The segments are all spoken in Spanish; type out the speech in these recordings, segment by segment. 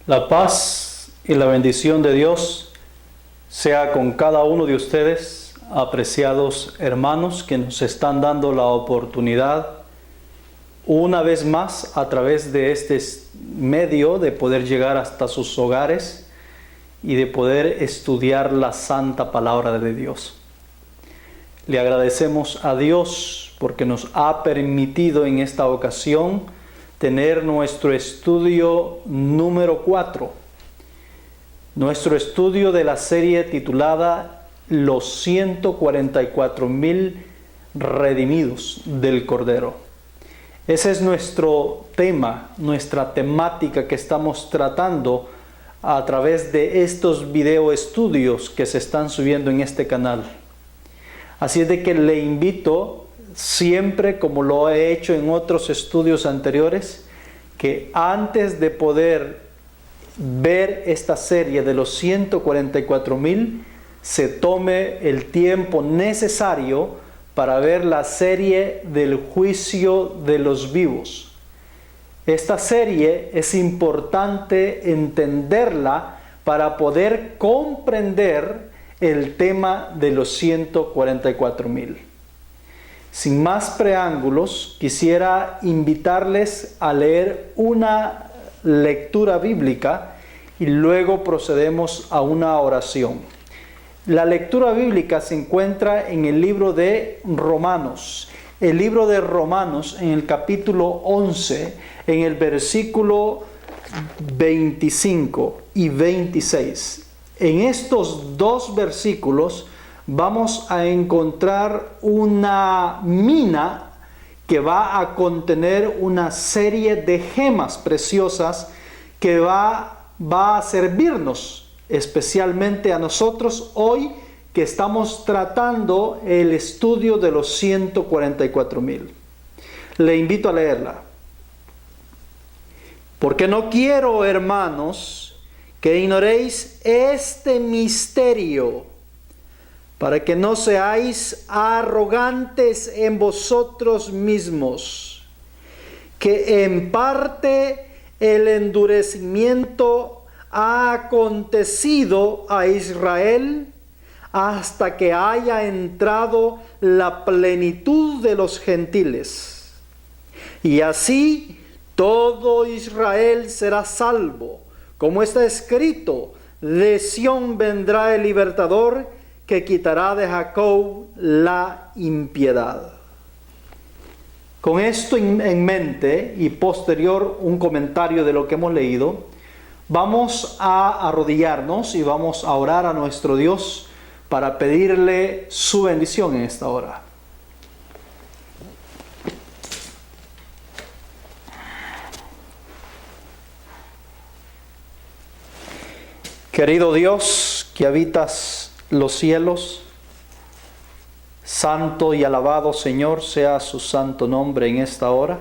La paz y la bendición de Dios sea con cada uno de ustedes, apreciados hermanos, que nos están dando la oportunidad una vez más a través de este medio de poder llegar hasta sus hogares y de poder estudiar la santa palabra de Dios. Le agradecemos a Dios porque nos ha permitido en esta ocasión tener nuestro estudio número 4. Nuestro estudio de la serie titulada Los 144,000 redimidos del Cordero. Ese es nuestro tema, nuestra temática que estamos tratando a través de estos video estudios que se están subiendo en este canal. Así es de que le invito siempre, como lo he hecho en otros estudios anteriores, que antes de poder ver esta serie de los 144,000, se tome el tiempo necesario para ver la serie del juicio de los vivos. Esta serie es importante entenderla para poder comprender el tema de los 144,000. Sin más preámbulos, quisiera invitarles a leer una lectura bíblica y luego procedemos a una oración. La lectura bíblica se encuentra en el libro de Romanos. El libro de Romanos, en el capítulo 11, en el versículo 25 y 26. En estos dos versículos vamos a encontrar una mina que va a contener una serie de gemas preciosas que va a servirnos, especialmente a nosotros hoy que estamos tratando el estudio de los 144,000. Le invito a leerla. Porque no quiero, hermanos, que ignoréis este misterio, para que no seáis arrogantes en vosotros mismos, que en parte el endurecimiento ha acontecido a Israel hasta que haya entrado la plenitud de los gentiles. Y así todo Israel será salvo, como está escrito: de Sión vendrá el libertador, que quitará de Jacob la impiedad. Con esto en mente y posterior un comentario de lo que hemos leído, vamos a arrodillarnos y vamos a orar a nuestro Dios para pedirle su bendición en esta hora. Querido Dios, que habitas los cielos, santo y alabado Señor sea su santo nombre en esta hora.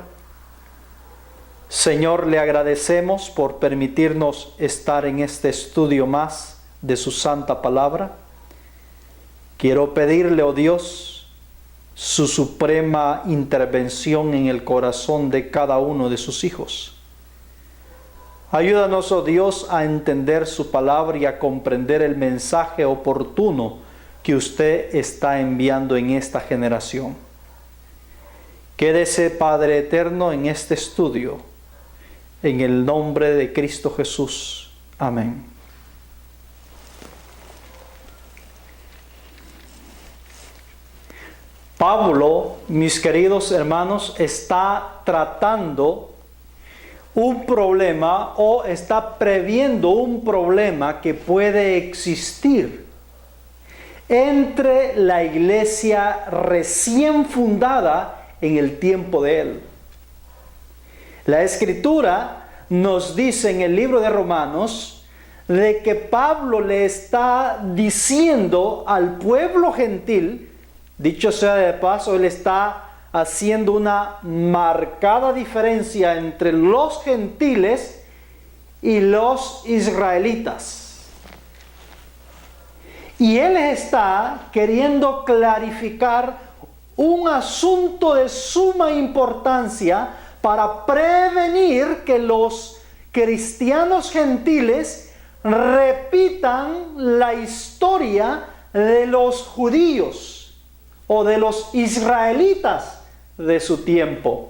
Señor, le agradecemos por permitirnos estar en este estudio más de su santa palabra. Quiero pedirle, oh Dios, su suprema intervención en el corazón de cada uno de sus hijos. Ayúdanos, oh Dios, a entender su palabra y a comprender el mensaje oportuno que usted está enviando en esta generación. Quédese, Padre eterno, en este estudio, en el nombre de Cristo Jesús. Amén. Pablo, mis queridos hermanos, está tratando un problema o está previendo un problema que puede existir entre la iglesia recién fundada en el tiempo de él. La Escritura nos dice en el libro de Romanos de que Pablo le está diciendo al pueblo gentil, dicho sea de paso, él está haciendo una marcada diferencia entre los gentiles y los israelitas. Y él está queriendo clarificar un asunto de suma importancia para prevenir que los cristianos gentiles repitan la historia de los judíos o de los israelitas de su tiempo.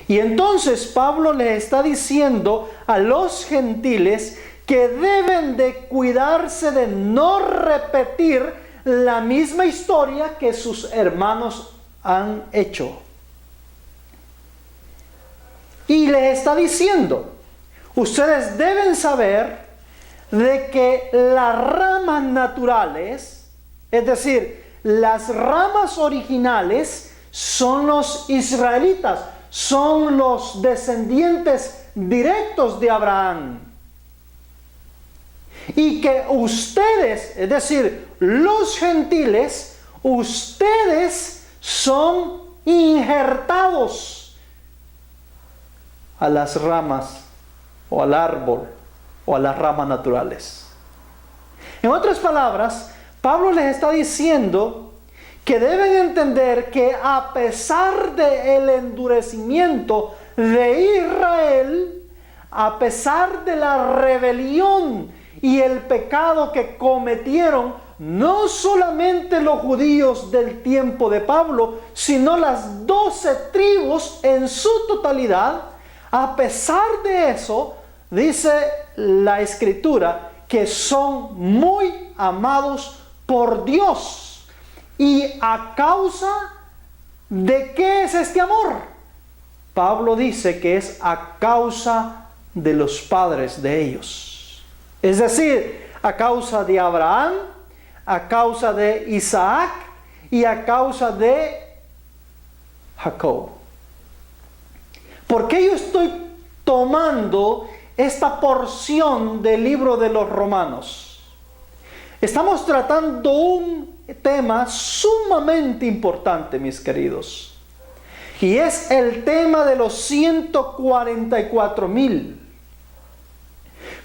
Y entonces Pablo le está diciendo a los gentiles que deben de cuidarse de no repetir la misma historia que sus hermanos han hecho. Y les está diciendo, ustedes deben saber de que las ramas naturales, es decir, las ramas originales, son los israelitas, son los descendientes directos de Abraham. Y que ustedes, es decir, los gentiles, ustedes son injertados a las ramas o al árbol o a las ramas naturales. En otras palabras, Pablo les está diciendo que deben entender que a pesar del endurecimiento de Israel, a pesar de la rebelión y el pecado que cometieron, no solamente los judíos del tiempo de Pablo, sino las 12 tribus en su totalidad, a pesar de eso, dice la Escritura, que son muy amados por Dios. ¿Y a causa de qué es este amor? Pablo dice que es a causa de los padres de ellos. Es decir, a causa de Abraham, a causa de Isaac y a causa de Jacob. ¿Por qué yo estoy tomando esta porción del libro de los Romanos? Estamos tratando un tema sumamente importante, mis queridos. Y es el tema de los 144,000.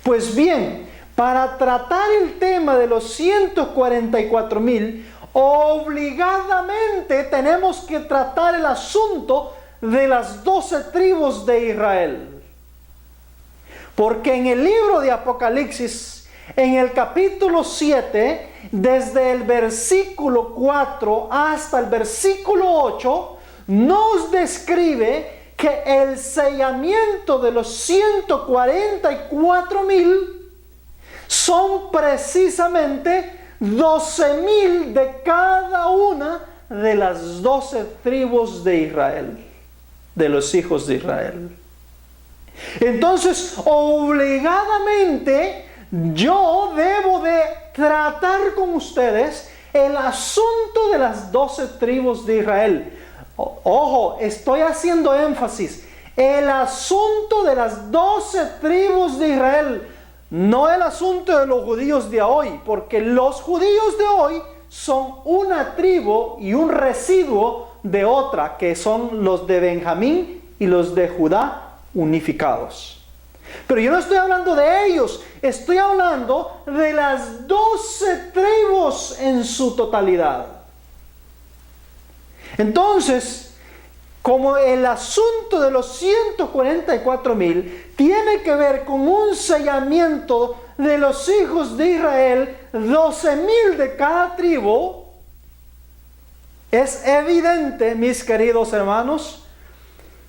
Pues bien, para tratar el tema de los 144,000, obligadamente tenemos que tratar el asunto de las 12 tribus de Israel. Porque en el libro de Apocalipsis, en el capítulo 7, desde el versículo 4 hasta el versículo 8, nos describe que el sellamiento de los 144,000 son precisamente 12,000 de cada una de las 12 tribus de Israel, de los hijos de Israel. Entonces, obligadamente, yo debo de tratar con ustedes el asunto de las 12 tribus de Israel. Ojo, estoy haciendo énfasis. El asunto de las 12 tribus de Israel, no el asunto de los judíos de hoy, porque los judíos de hoy son una tribu y un residuo de otra, que son los de Benjamín y los de Judá unificados. Pero yo no estoy hablando de ellos, estoy hablando de las 12 tribus en su totalidad. Entonces, como el asunto de los 144,000 tiene que ver con un sellamiento de los hijos de Israel, 12,000 de cada tribu, es evidente, mis queridos hermanos,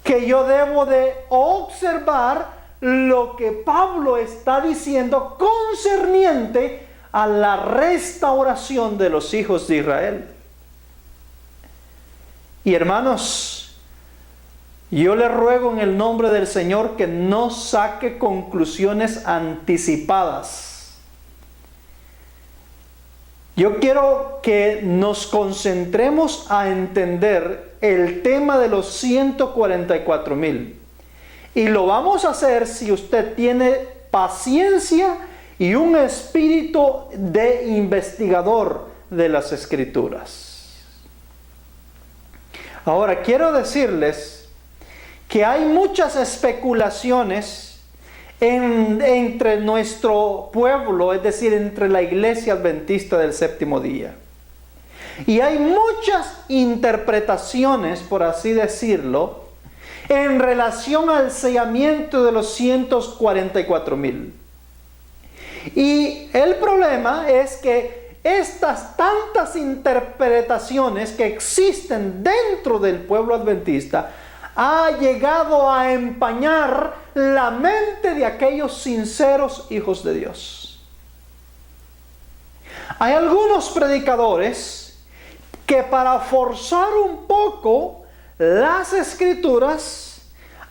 que yo debo de observar lo que Pablo está diciendo concerniente a la restauración de los hijos de Israel. Y hermanos, yo le ruego en el nombre del Señor que no saque conclusiones anticipadas. Yo quiero que nos concentremos a entender el tema de los 144,000. Y lo vamos a hacer si usted tiene paciencia y un espíritu de investigador de las Escrituras. Ahora, quiero decirles que hay muchas especulaciones entre nuestro pueblo, es decir, entre la Iglesia Adventista del Séptimo Día. Y hay muchas interpretaciones, por así decirlo, en relación al sellamiento de los 144,000. Y el problema es que estas tantas interpretaciones que existen dentro del pueblo adventista ha llegado a empañar la mente de aquellos sinceros hijos de Dios. Hay algunos predicadores que, para forzar un poco las escrituras,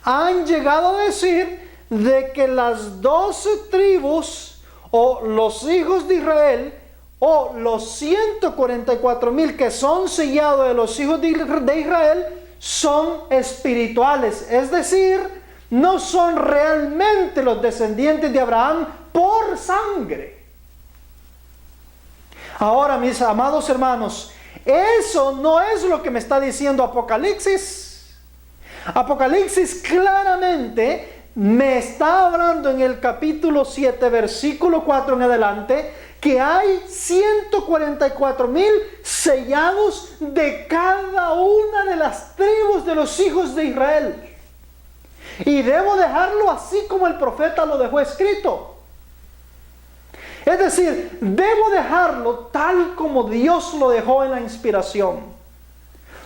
han llegado a decir de que las 12 tribus o los hijos de Israel o los 144,000 que son sellados de los hijos de Israel son espirituales, es decir, no son realmente los descendientes de Abraham por sangre. Ahora, mis amados hermanos, eso no es lo que me está diciendo Apocalipsis. Apocalipsis claramente me está hablando en el capítulo 7, versículo 4 en adelante, que hay 144,000 sellados de cada una de las tribus de los hijos de Israel. Y debo dejarlo así como el profeta lo dejó escrito. Es decir, debo dejarlo tal como Dios lo dejó en la inspiración.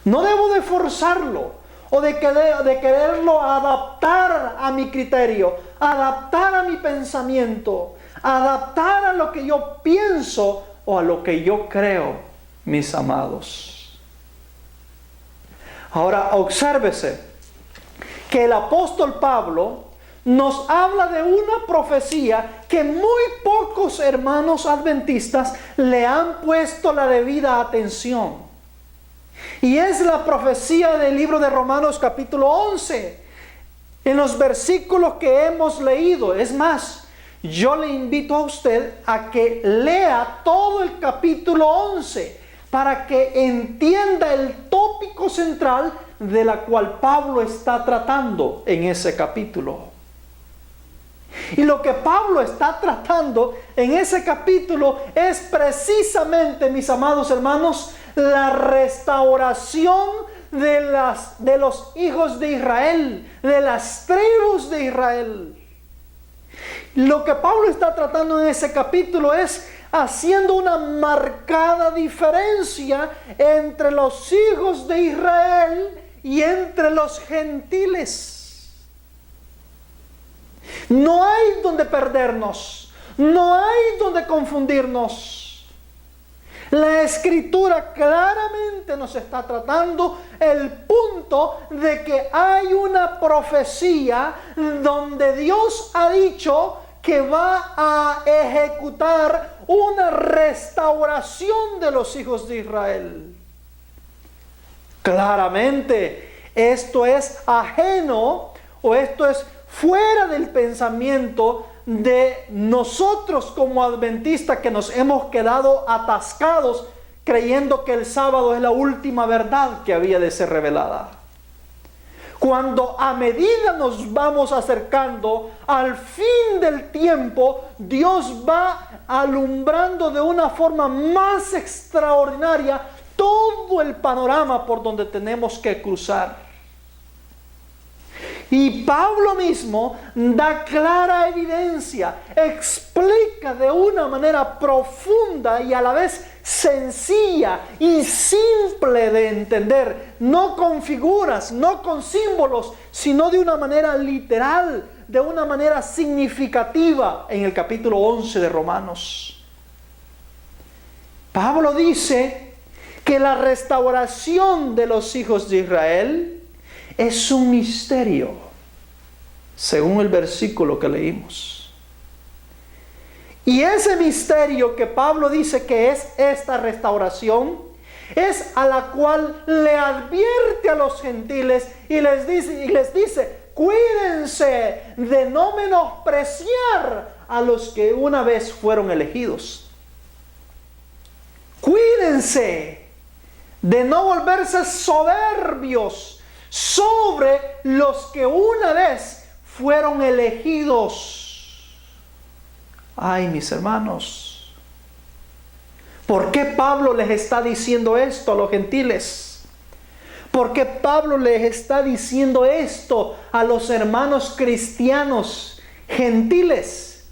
No debo de forzarlo o de quererlo adaptar a mi criterio, adaptar a mi pensamiento, adaptar a lo que yo pienso o a lo que yo creo, mis amados. Ahora, obsérvese que el apóstol Pablo nos habla de una profecía que muy pocos hermanos adventistas le han puesto la debida atención. Y es la profecía del libro de Romanos capítulo 11, en los versículos que hemos leído. Es más, yo le invito a usted a que lea todo el capítulo 11 para que entienda el tópico central de la cual Pablo está tratando en ese capítulo. Y lo que Pablo está tratando en ese capítulo es precisamente, mis amados hermanos, la restauración de los hijos de Israel, de las tribus de Israel. Lo que Pablo está tratando en ese capítulo es haciendo una marcada diferencia entre los hijos de Israel y entre los gentiles. No hay donde perdernos, no hay donde confundirnos. La Escritura claramente nos está tratando el punto de que hay una profecía donde Dios ha dicho que va a ejecutar una restauración de los hijos de Israel. Claramente, esto es ajeno o esto es fuera del pensamiento de nosotros como adventistas, que nos hemos quedado atascados creyendo que el sábado es la última verdad que había de ser revelada. Cuando a medida nos vamos acercando al fin del tiempo, Dios va alumbrando de una forma más extraordinaria todo el panorama por donde tenemos que cruzar. Y Pablo mismo da clara evidencia, explica de una manera profunda y a la vez sencilla y simple de entender, no con figuras, no con símbolos, sino de una manera literal, de una manera significativa en el capítulo 11 de Romanos. Pablo dice que la restauración de los hijos de Israel es un misterio, según el versículo que leímos. Y ese misterio que Pablo dice que es esta restauración, es a la cual le advierte a los gentiles y les dice, cuídense de no menospreciar a los que una vez fueron elegidos. Cuídense de no volverse soberbios sobre los que una vez fueron elegidos. Ay, mis hermanos, ¿por qué Pablo les está diciendo esto a los gentiles? Porque Pablo les está diciendo esto a los hermanos cristianos gentiles.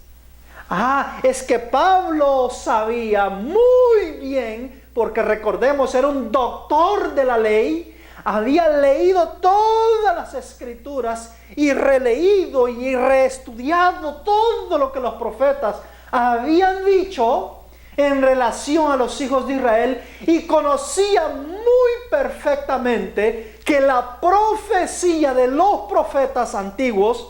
Es que Pablo sabía muy bien, porque recordemos, era un doctor de la ley, había leído todas las escrituras y releído y reestudiado todo lo que los profetas habían dicho en relación a los hijos de Israel, y conocía muy perfectamente que la profecía de los profetas antiguos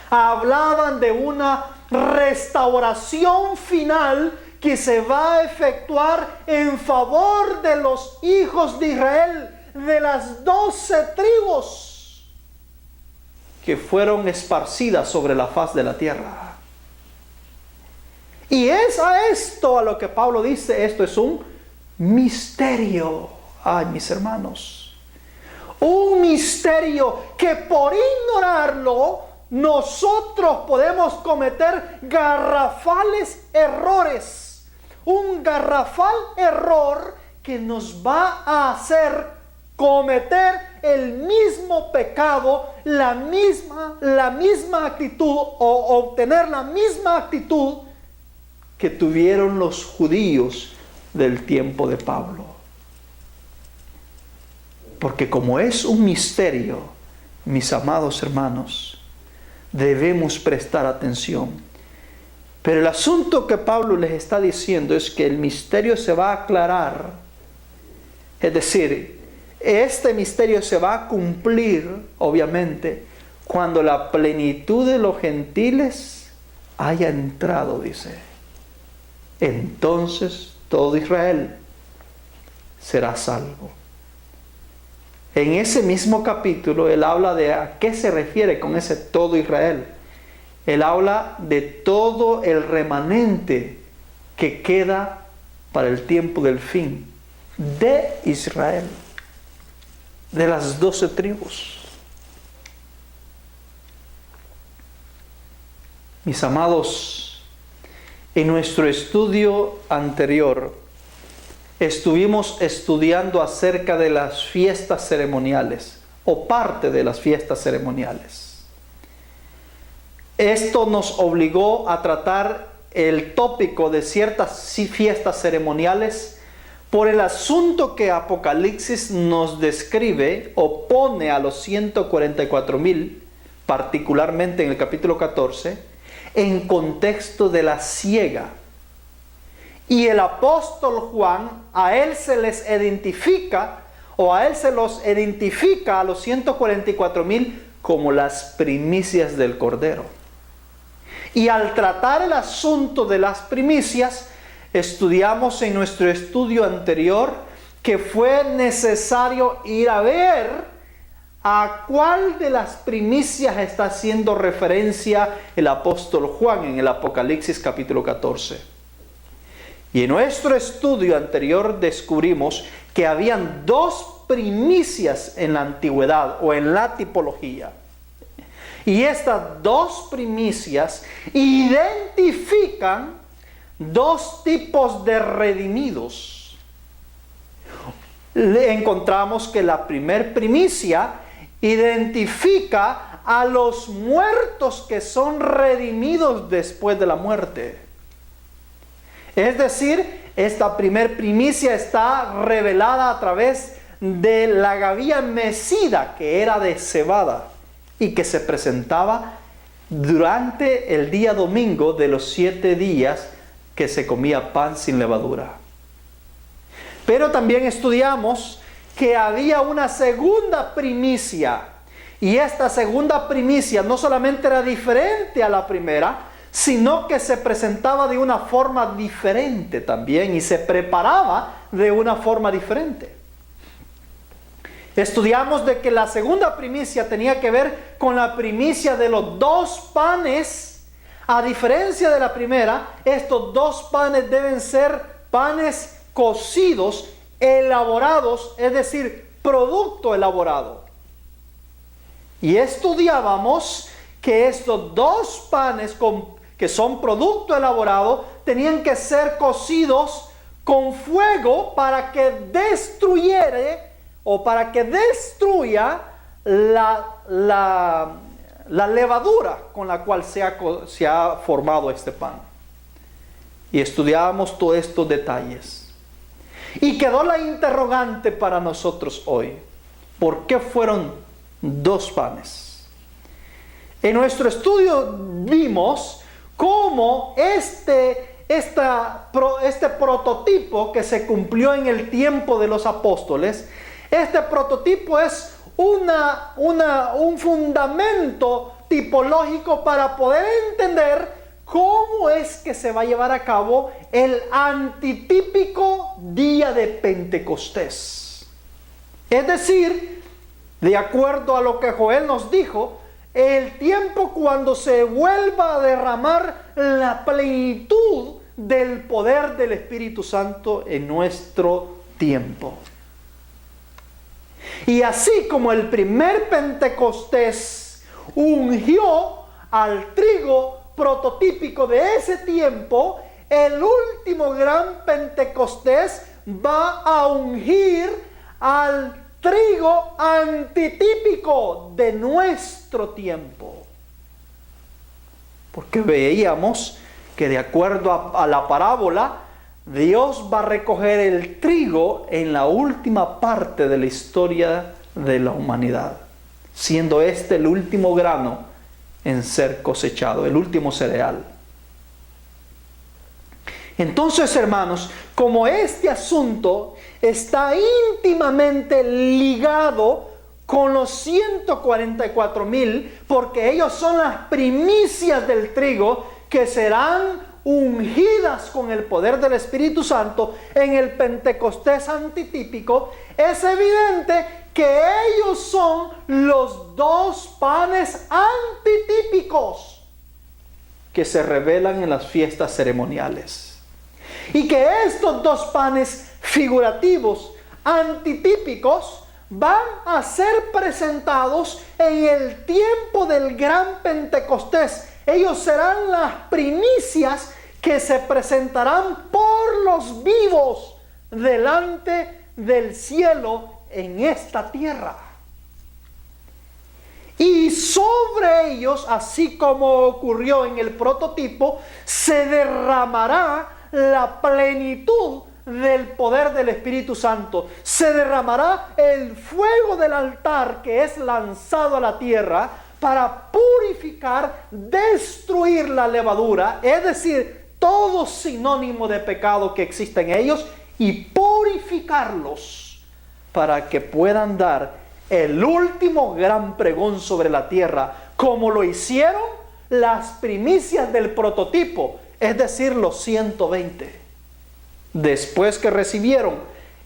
hablaban de una restauración final que se va a efectuar en favor de los hijos de Israel, de las 12 tribus que fueron esparcidas sobre la faz de la tierra. Y es a esto a lo que Pablo dice, esto es un misterio. Ay, mis hermanos, un misterio que por ignorarlo nosotros podemos cometer garrafales errores. Un garrafal error que nos va a hacer cometer el mismo pecado, la misma actitud, o obtener la misma actitud que tuvieron los judíos del tiempo de Pablo. Porque como es un misterio, mis amados hermanos, debemos prestar atención. Pero el asunto que Pablo les está diciendo es que el misterio se va a aclarar. Es decir, este misterio se va a cumplir, obviamente, cuando la plenitud de los gentiles haya entrado, dice. Entonces todo Israel será salvo. En ese mismo capítulo él habla de a qué se refiere con ese todo Israel. Él habla de todo el remanente que queda para el tiempo del fin de Israel, de las 12 tribus. Mis amados, en nuestro estudio anterior estuvimos estudiando acerca de las fiestas ceremoniales o parte de las fiestas ceremoniales. Esto nos obligó a tratar el tópico de ciertas fiestas ceremoniales por el asunto que Apocalipsis nos describe o pone a los 144,000, particularmente en el capítulo 14, en contexto de la siega. Y el apóstol Juan, a él se les identifica, o a él se los identifica a los 144,000 como las primicias del Cordero. Y al tratar el asunto de las primicias, estudiamos en nuestro estudio anterior que fue necesario ir a ver a cuál de las primicias está haciendo referencia el apóstol Juan en el Apocalipsis capítulo 14. Y en nuestro estudio anterior descubrimos que habían 2 primicias en la antigüedad o en la tipología. Y estas 2 primicias identifican 2 tipos de redimidos. Encontramos que la primer primicia identifica a los muertos que son redimidos después de la muerte. Es decir, esta primer primicia está revelada a través de la gavilla mecida, que era de cebada y que se presentaba durante el día domingo de los 7 días que se comía pan sin levadura. Pero también estudiamos que había una segunda primicia, y esta segunda primicia no solamente era diferente a la primera, sino que se presentaba de una forma diferente también y se preparaba de una forma diferente. Estudiamos de que la segunda primicia tenía que ver con la primicia de los 2 panes. A diferencia de la primera, estos 2 panes deben ser panes cocidos, elaborados, es decir, producto elaborado. Y estudiábamos que estos 2 panes que son producto elaborado tenían que ser cocidos con fuego para que destruyera o para que destruya la levadura con la cual se ha formado este pan. Y estudiábamos todos estos detalles. Y quedó la interrogante para nosotros hoy. ¿Por qué fueron 2 panes? En nuestro estudio vimos cómo este prototipo que se cumplió en el tiempo de los apóstoles, este prototipo es un fundamento tipológico para poder entender cómo es que se va a llevar a cabo el antitípico día de Pentecostés. Es decir, de acuerdo a lo que Joel nos dijo, el tiempo cuando se vuelva a derramar la plenitud del poder del Espíritu Santo en nuestro tiempo. Y así como el primer Pentecostés ungió al trigo prototípico de ese tiempo, el último gran Pentecostés va a ungir al trigo antitípico de nuestro tiempo. Porque veíamos que de acuerdo a la parábola, Dios va a recoger el trigo en la última parte de la historia de la humanidad, siendo este el último grano en ser cosechado, el último cereal. Entonces, hermanos, como este asunto está íntimamente ligado con los 144,000, porque ellos son las primicias del trigo que serán ungidas con el poder del Espíritu Santo en el Pentecostés antitípico, es evidente que ellos son los 2 panes antitípicos que se revelan en las fiestas ceremoniales. Y que estos 2 panes figurativos, antitípicos, van a ser presentados en el tiempo del gran Pentecostés. Ellos serán las primicias que se presentarán por los vivos delante del cielo en esta tierra. Y sobre ellos, así como ocurrió en el prototipo, se derramará la plenitud del poder del Espíritu Santo. Se derramará el fuego del altar que es lanzado a la tierra para purificar, destruir la levadura, es decir, todo sinónimo de pecado que existe en ellos, y purificarlos para que puedan dar el último gran pregón sobre la tierra, como lo hicieron las primicias del prototipo, es decir, los 120. Después que recibieron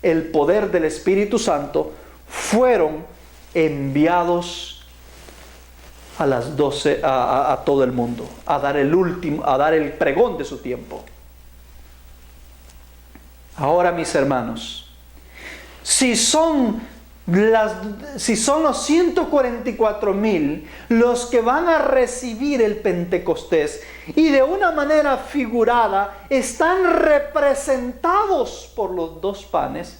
el poder del Espíritu Santo, fueron enviados a las 12, a todo el mundo, a dar el pregón de su tiempo. Ahora, mis hermanos, si son los 144,000 los que van a recibir el Pentecostés y de una manera figurada están representados por los 2 panes,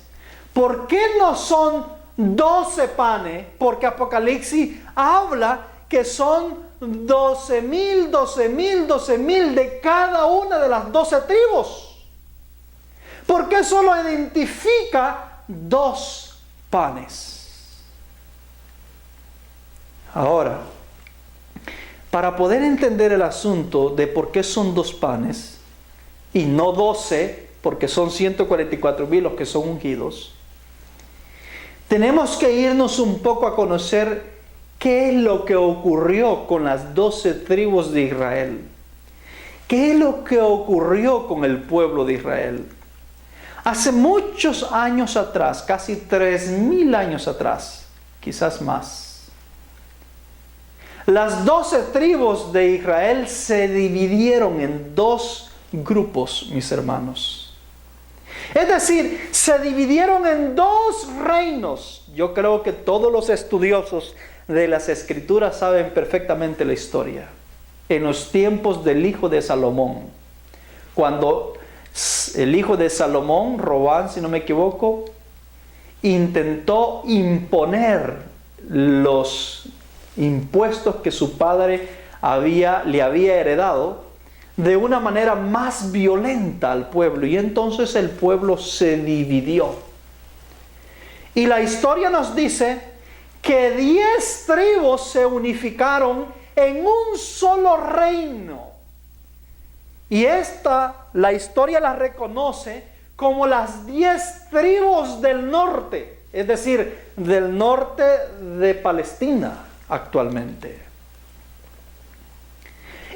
¿por qué no son 12 panes? Porque Apocalipsis habla que son 12,000, 12,000, 12,000 de cada una de las 12 tribus. ¿Por qué solo identifica 2 panes? Ahora, para poder entender el asunto de por qué son 2 panes y no 12, porque son 144,000 los que son ungidos, tenemos que irnos un poco a conocer qué es lo que ocurrió con las 12 tribus de Israel. ¿Qué es lo que ocurrió con el pueblo de Israel? Hace muchos años atrás, casi 3,000 años atrás, quizás más, las 12 tribus de Israel se dividieron en 2 grupos, mis hermanos. Es decir, se dividieron en 2 reinos. Yo creo que todos los estudiosos de las Escrituras saben perfectamente la historia. En los tiempos del hijo de Salomón, cuando el hijo de Salomón, Roboam, si no me equivoco, intentó imponer los impuestos que su padre le había heredado de una manera más violenta al pueblo, y entonces el pueblo se dividió. Y la historia nos dice que 10 tribus se unificaron en un solo reino. Y la historia la reconoce como las 10 tribus del norte, es decir, del norte de Palestina actualmente.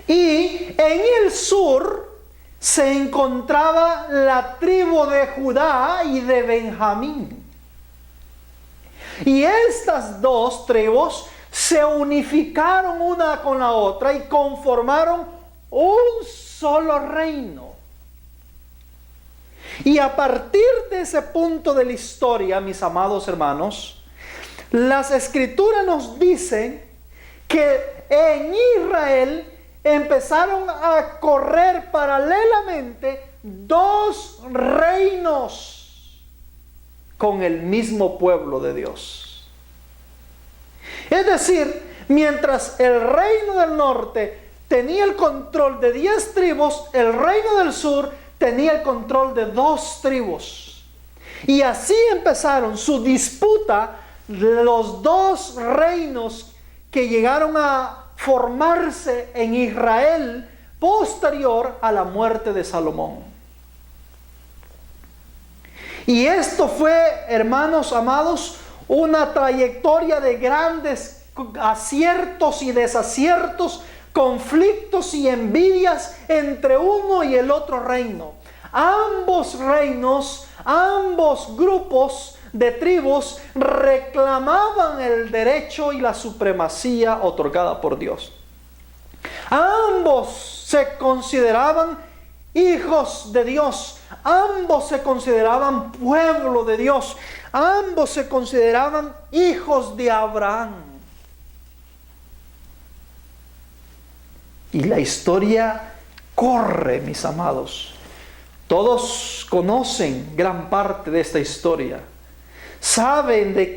Y en el sur se encontraba la tribu de Judá y de Benjamín. Y estas dos tribus se unificaron una con la otra y conformaron un solo reino. Y a partir de ese punto de la historia, mis amados hermanos, las escrituras nos dicen que en Israel empezaron a correr paralelamente 2 reinos con el mismo pueblo de Dios. Es decir, mientras el reino del norte tenía el control de 10 tribus, el reino del sur tenía el control de 2 tribus. Y así empezaron su disputa los 2 reinos que llegaron a formarse en Israel posterior a la muerte de Salomón. Y esto fue, hermanos amados, una trayectoria de grandes aciertos y desaciertos, conflictos y envidias entre uno y el otro reino. Ambos reinos, ambos grupos de tribus reclamaban el derecho y la supremacía otorgada por Dios. Ambos se consideraban hijos de Dios, ambos se consideraban pueblo de Dios, ambos se consideraban hijos de Abraham. Y la historia corre, mis amados. Todos conocen gran parte de esta historia. Saben de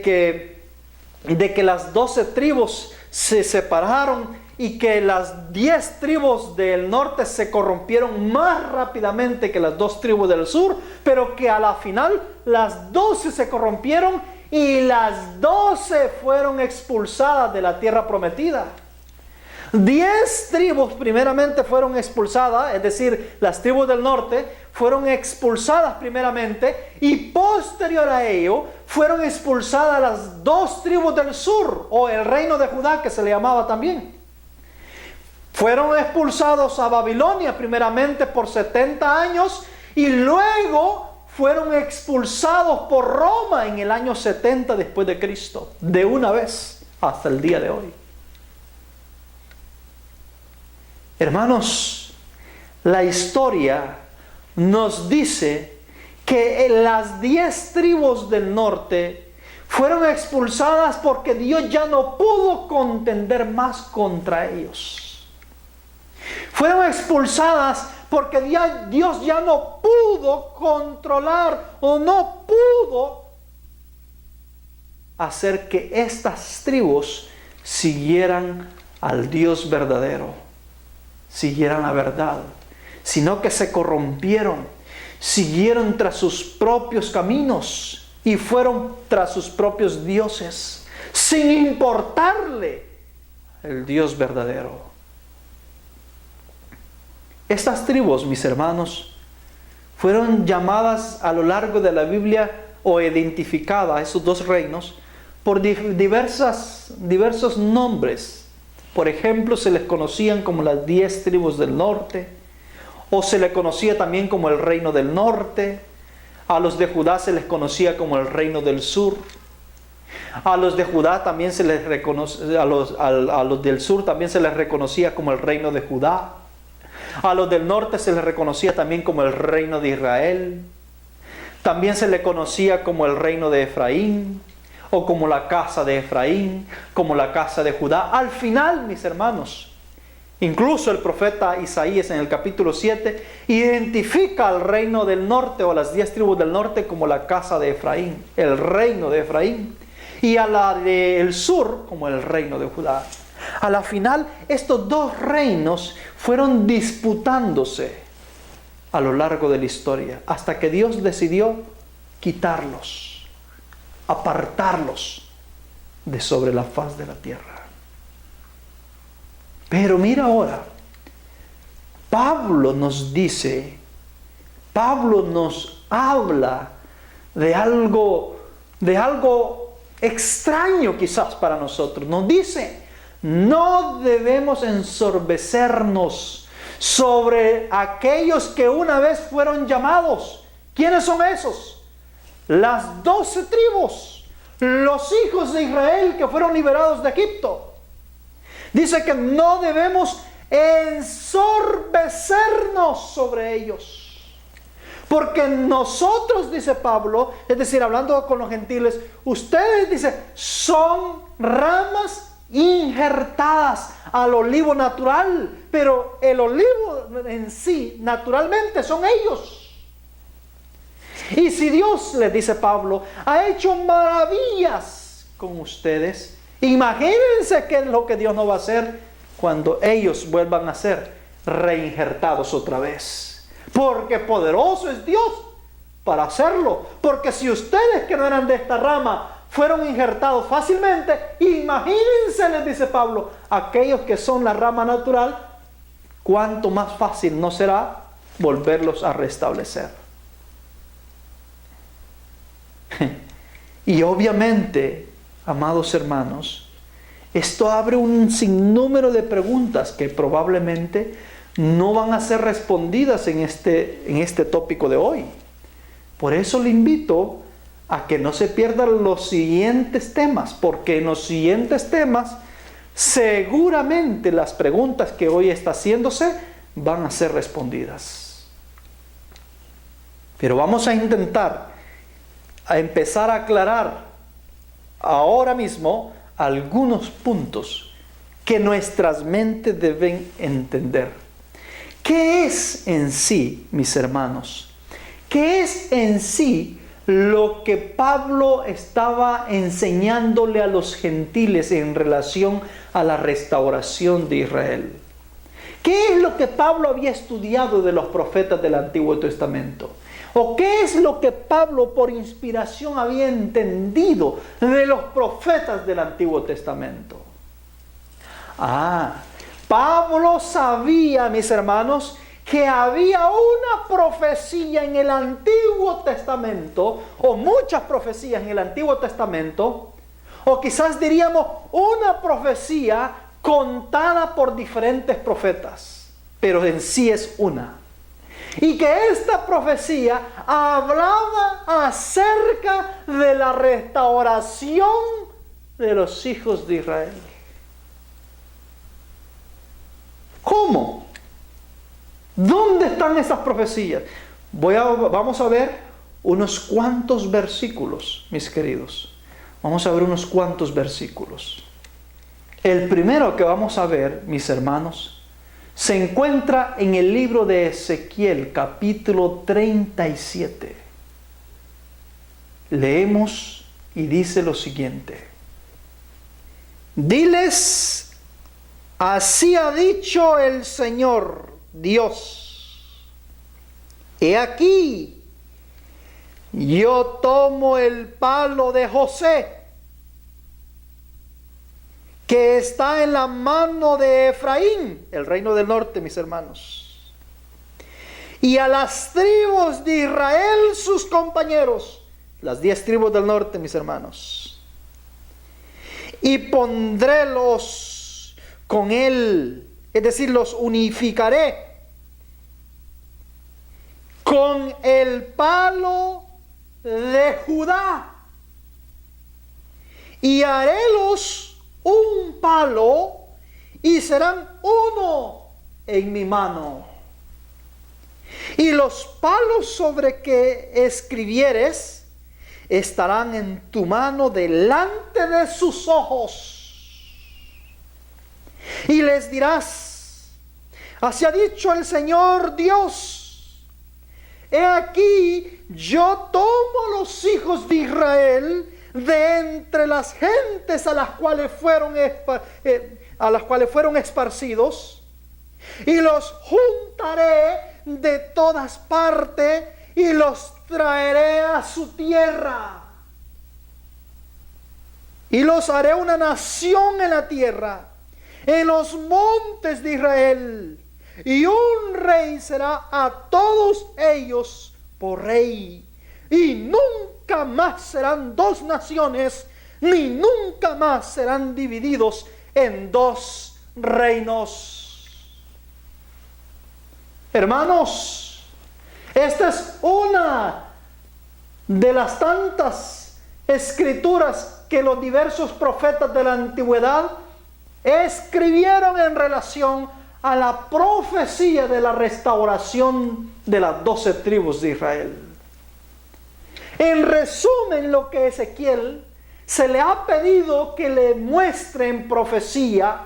que las 12 tribus se separaron y que las 10 tribus del norte se corrompieron más rápidamente que las 2 tribus del sur, pero que a la final las 12 se corrompieron y las 12 fueron expulsadas de la tierra prometida. 10 tribus primeramente fueron expulsadas, es decir, las tribus del norte fueron expulsadas primeramente, y posterior a ello fueron expulsadas las 2 tribus del sur, o el reino de Judá, que se le llamaba también. Fueron expulsados a Babilonia primeramente por 70 años y luego fueron expulsados por Roma en el año 70 después de Cristo, de una vez hasta el día de hoy. Hermanos, la historia nos dice que las 10 tribus del norte fueron expulsadas porque Dios ya no pudo contender más contra ellos. Fueron expulsadas porque Dios ya no pudo controlar o no pudo hacer que estas tribus siguieran al Dios verdadero, siguieran la verdad, sino que se corrompieron, siguieron tras sus propios caminos y fueron tras sus propios dioses, sin importarle el Dios verdadero. Estas tribus, mis hermanos, fueron llamadas a lo largo de la Biblia o identificadas, esos 2 reinos, por diversos nombres. Por ejemplo, se les conocían como las 10 tribus del norte, o se les conocía también como el reino del norte. A los de Judá se les conocía como el reino del sur. A los de Judá también se les reconoce, a los del sur también se les reconocía como el reino de Judá. A los del norte se les reconocía también como el reino de Israel. También se le conocía como el reino de Efraín, o como la casa de Efraín, como la casa de Judá. Al final, mis hermanos, Incluso el profeta Isaías en el capítulo 7 identifica al reino del norte o las 10 tribus del norte como la casa de Efraín, el reino de Efraín, y a la del sur como el reino de Judá. A la final, estos dos reinos fueron disputándose a lo largo de la historia, hasta que Dios decidió quitarlos, apartarlos de sobre la faz de la tierra. Pero mira ahora, Pablo nos dice, Pablo nos habla de algo extraño quizás para nosotros. Nos dice, no debemos ensorbecernos sobre aquellos que una vez fueron llamados. ¿Quiénes son esos? Las 12 tribus, los hijos de Israel que fueron liberados de Egipto. Dice que no debemos ensorbecernos sobre ellos. Porque nosotros, dice Pablo, es decir, hablando con los gentiles, ustedes, dice, son ramas injertadas al olivo natural. Pero el olivo en sí, naturalmente, son ellos. Y si Dios, les dice Pablo, ha hecho maravillas con ustedes, imagínense qué es lo que Dios no va a hacer cuando ellos vuelvan a ser reinjertados otra vez. Porque poderoso es Dios para hacerlo. Porque si ustedes que no eran de esta rama fueron injertados fácilmente, imagínense, les dice Pablo, aquellos que son la rama natural, cuánto más fácil no será volverlos a restablecer. Y obviamente, amados hermanos, esto abre un sinnúmero de preguntas que probablemente no van a ser respondidas en este tópico de hoy. Por eso le invito a que no se pierdan los siguientes temas, porque en los siguientes temas seguramente las preguntas que hoy está haciéndose van a ser respondidas. Pero vamos a intentar empezar a aclarar ahora mismo algunos puntos que nuestras mentes deben entender. ¿Qué es en sí, mis hermanos? ¿Qué es en sí lo que Pablo estaba enseñándole a los gentiles en relación a la restauración de Israel? ¿Qué es lo que Pablo había estudiado de los profetas del Antiguo Testamento? ¿O qué es lo que Pablo por inspiración había entendido de los profetas del Antiguo Testamento? Pablo sabía, mis hermanos, que había una profecía en el Antiguo Testamento, o muchas profecías en el Antiguo Testamento, o quizás diríamos una profecía contada por diferentes profetas, pero en sí es una. Y que esta profecía hablaba acerca de la restauración de los hijos de Israel. ¿Cómo? ¿Dónde están esas profecías? Vamos a ver unos cuantos versículos, mis queridos. Vamos a ver unos cuantos versículos. El primero que vamos a ver, mis hermanos, se encuentra en el libro de Ezequiel, capítulo 37. Leemos y dice lo siguiente: diles, así ha dicho el Señor Dios, he aquí, yo tomo el palo de José, que está en la mano de Efraín, el reino del norte, mis hermanos, y a las tribus de Israel, sus compañeros, las 10 tribus del norte, mis hermanos, y pondrélos con él, es decir, los unificaré con el palo de Judá, y harélos un palo, y serán uno en mi mano. Y los palos sobre que escribieres estarán en tu mano delante de sus ojos. Y les dirás, Así ha dicho el Señor Dios: he aquí, yo tomo los hijos de Israel de entre las gentes a las cuales fueron esparcidos, y los juntaré de todas partes y los traeré a su tierra. Y los haré una nación en la tierra, en los montes de Israel. Y un rey será a todos ellos por rey. Y nunca más serán dos naciones, ni nunca más serán divididos en dos reinos. Hermanos, esta es una de las tantas escrituras que los diversos profetas de la antigüedad escribieron en relación a la profecía de la restauración de las 12 tribus de Israel. En resumen, lo que Ezequiel se le ha pedido que le muestre en profecía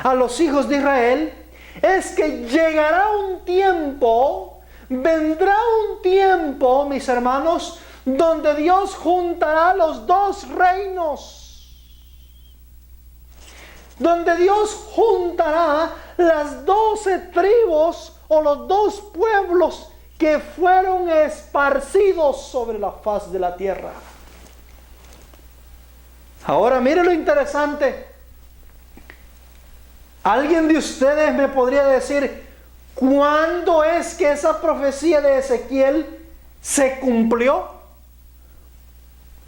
a los hijos de Israel es que llegará un tiempo, vendrá un tiempo, mis hermanos, donde Dios juntará los dos reinos, donde Dios juntará las 12 tribus o los dos pueblos que fueron esparcidos sobre la faz de la tierra. Ahora mire lo interesante. ¿Alguien de ustedes me podría decir cuándo es que esa profecía de Ezequiel se cumplió?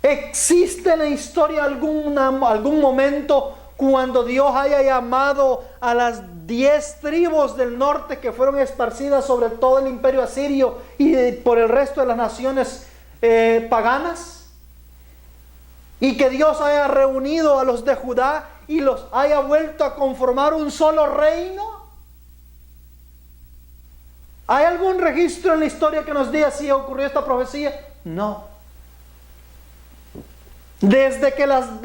¿Existe en la historia algún momento cuando Dios haya llamado a las 10 tribus del norte que fueron esparcidas sobre todo el imperio asirio y por el resto de las naciones paganas? Y que Dios haya reunido a los de Judá y los haya vuelto a conformar un solo reino. ¿Hay algún registro en la historia que nos diga si ocurrió esta profecía? No. Desde que las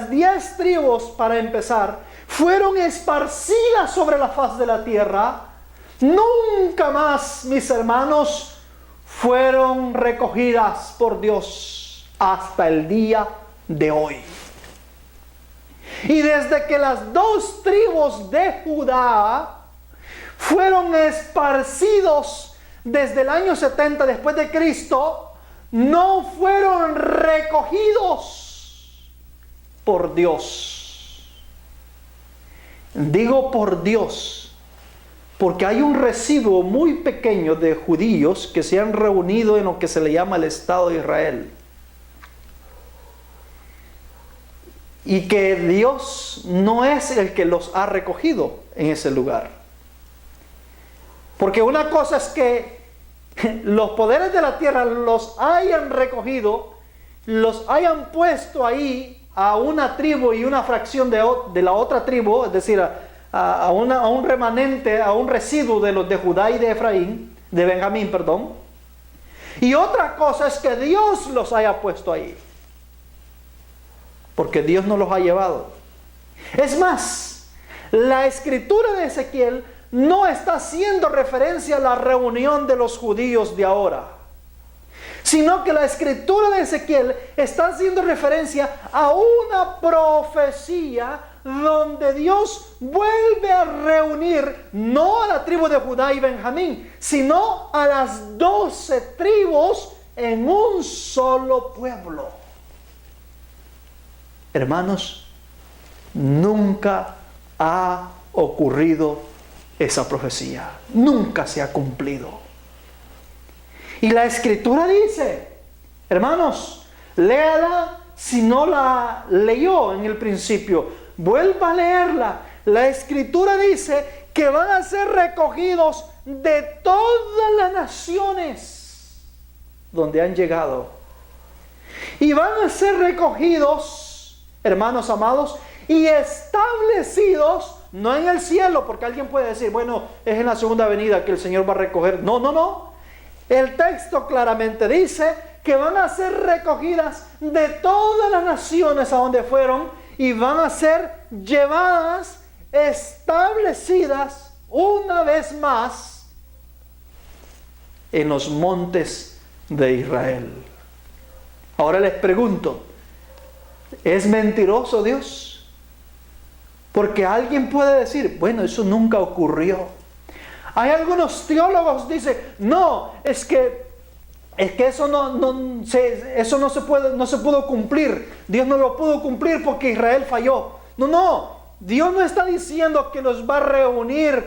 10 tribus, para empezar, fueron esparcidas sobre la faz de la tierra, nunca más, mis hermanos, fueron recogidas por Dios hasta el día de hoy. Y desde que las 2 tribus de Judá fueron esparcidos desde el año 70 después de Cristo, no fueron recogidos por Dios. Digo por Dios, porque hay un residuo muy pequeño de judíos que se han reunido en lo que se le llama el Estado de Israel. Y que Dios no es el que los ha recogido en ese lugar. Porque una cosa es que los poderes de la tierra los hayan recogido, los hayan puesto ahí a una tribu y una fracción de la otra tribu, es decir, a un remanente, a un residuo de los de Judá y de Benjamín, perdón. Y otra cosa es que Dios los haya puesto ahí, porque Dios no los ha llevado. Es más, la escritura de Ezequiel no está haciendo referencia a la reunión de los judíos de ahora, sino que la escritura de Ezequiel está haciendo referencia a una profecía donde Dios vuelve a reunir no a la tribu de Judá y Benjamín, sino a las 12 tribus en un solo pueblo. Hermanos, nunca ha ocurrido esa profecía, nunca se ha cumplido. Y la escritura dice, hermanos, léala si no la leyó en el principio, vuelva a leerla. La escritura dice que van a ser recogidos de todas las naciones donde han llegado, y van a ser recogidos, hermanos amados, y establecidos no en el cielo, porque alguien puede decir, bueno, es en la segunda venida que el Señor va a recoger. No. El texto claramente dice que van a ser recogidas de todas las naciones a donde fueron y van a ser llevadas establecidas una vez más en los montes de Israel. Ahora les pregunto, ¿es mentiroso Dios? Porque alguien puede decir, bueno, eso nunca ocurrió. Hay algunos teólogos que dicen, no, es que eso no se pudo cumplir. Dios no lo pudo cumplir porque Israel falló. No, Dios no está diciendo que los va a reunir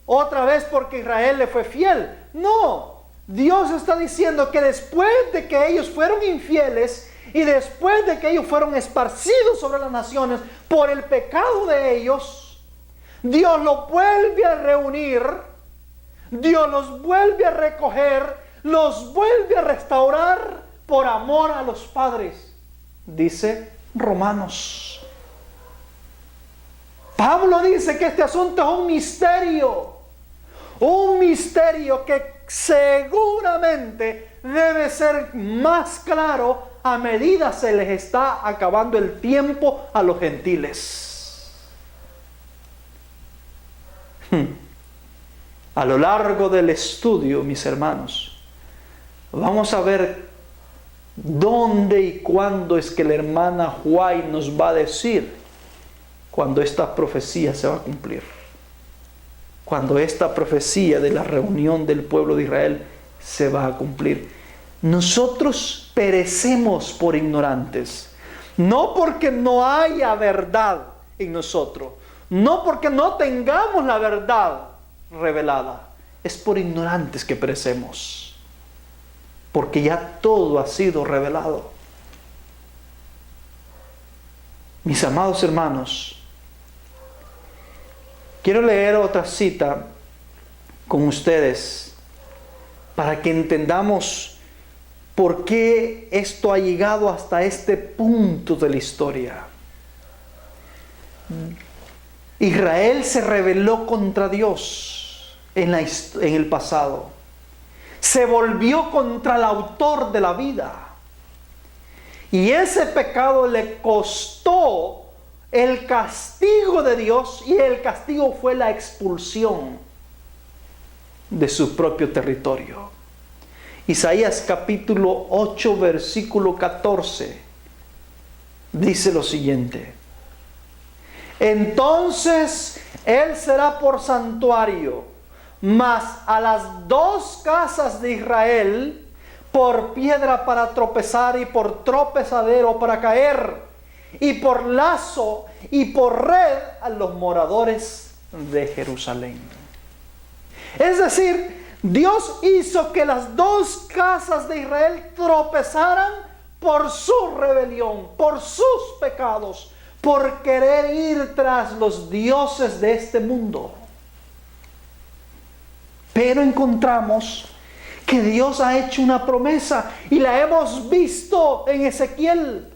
otra vez porque Israel le fue fiel. No, Dios está diciendo que después de que ellos fueron infieles y después de que ellos fueron esparcidos sobre las naciones por el pecado de ellos, Dios los vuelve a reunir, Dios los vuelve a recoger, los vuelve a restaurar por amor a los padres, dice Romanos. Pablo dice que este asunto es un misterio que seguramente debe ser más claro a medida se les está acabando el tiempo a los gentiles. A lo largo del estudio, mis hermanos, vamos a ver dónde y cuándo es que la hermana White nos va a decir cuando esta profecía se va a cumplir. Cuando esta profecía de la reunión del pueblo de Israel se va a cumplir. Nosotros perecemos por ignorantes, no porque no haya verdad en nosotros, no porque no tengamos la verdad revelada, es por ignorantes que perecemos, porque ya todo ha sido revelado. Mis amados hermanos, quiero leer otra cita con ustedes para que entendamos por qué esto ha llegado hasta este punto de la historia. Israel se rebeló contra Dios en el pasado. Se volvió contra el autor de la vida. Y ese pecado le costó el castigo de Dios, y el castigo fue la expulsión de su propio territorio. Isaías capítulo 8 versículo 14 dice lo siguiente: entonces él será por santuario, mas a las dos casas de Israel por piedra para tropezar y por tropezadero para caer, y por lazo y por red a los moradores de Jerusalén. Es decir, Dios hizo que las dos casas de Israel tropezaran por su rebelión, por sus pecados, por querer ir tras los dioses de este mundo. Pero encontramos que Dios ha hecho una promesa y la hemos visto en Ezequiel.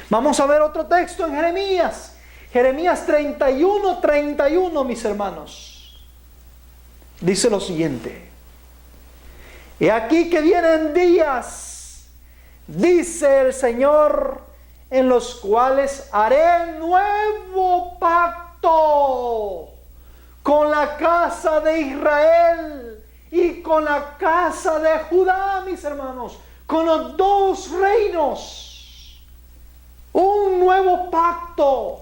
Vamos a ver otro texto en Jeremías. Jeremías 31, mis hermanos. Dice lo siguiente: he aquí que vienen días, dice el Señor, en los cuales haré nuevo pacto con la casa de Israel y con la casa de Judá, mis hermanos, con los dos reinos. Un nuevo pacto.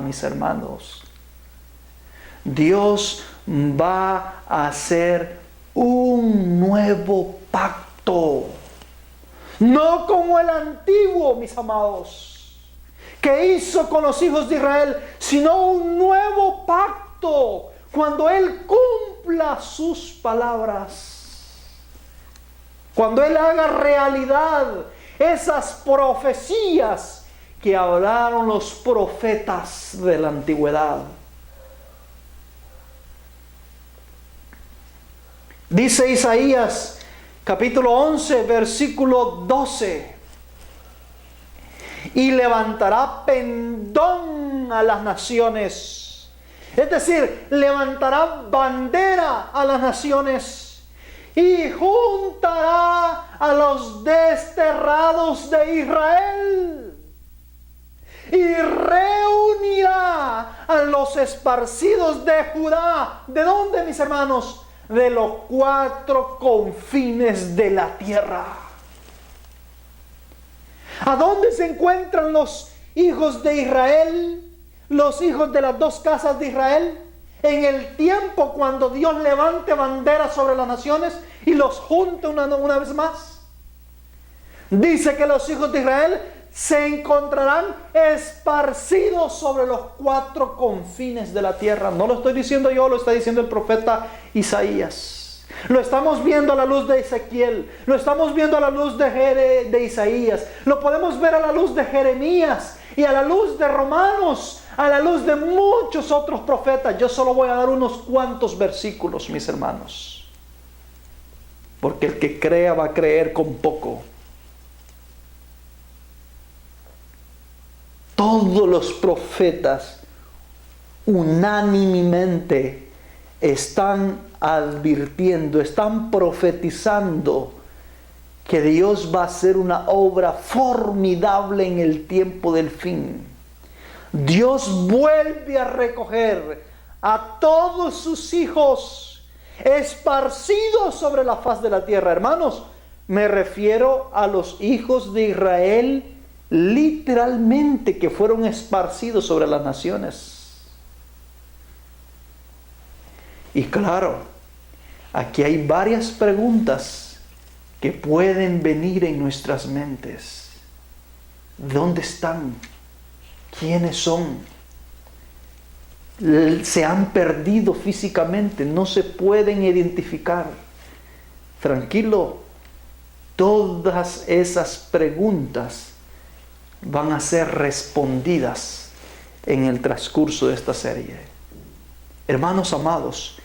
Mis hermanos, Dios va a hacer un nuevo pacto. No como el antiguo, mis amados, que hizo con los hijos de Israel, sino un nuevo pacto cuando Él cumpla sus palabras. Cuando Él haga realidad esas profecías que hablaron los profetas de la antigüedad. Dice Isaías capítulo 11 versículo 12: y levantará pendón a las naciones, es decir, levantará bandera a las naciones, y juntará a los desterrados de Israel. y reunirá a los esparcidos de Judá. ¿De dónde, mis hermanos? De los 4 confines de la tierra. ¿A dónde se encuentran los hijos de Israel? Los hijos de las 2 casas de Israel. En el tiempo cuando Dios levante banderas sobre las naciones y los junte una vez más. Dice que los hijos de Israel se encontrarán esparcidos sobre los 4 confines de la tierra. No lo estoy diciendo yo, lo está diciendo el profeta Isaías. Lo estamos viendo a la luz de Ezequiel, lo estamos viendo a la luz de Isaías, lo podemos ver a la luz de Jeremías y a la luz de Romanos, a la luz de muchos otros profetas. Yo solo voy a dar unos cuantos versículos, mis hermanos, porque el que crea va a creer con poco. Todos los profetas unánimemente están advirtiendo, están profetizando que Dios va a hacer una obra formidable en el tiempo del fin. Dios vuelve a recoger a todos sus hijos esparcidos sobre la faz de la tierra. Hermanos, me refiero a los hijos de Israel literalmente, que fueron esparcidos sobre las naciones. Y claro, aquí hay varias preguntas que pueden venir en nuestras mentes. ¿Dónde están? ¿Quiénes son? Se han perdido físicamente, no se pueden identificar. Tranquilo, todas esas preguntas van a ser respondidas en el transcurso de esta serie. Hermanos amados,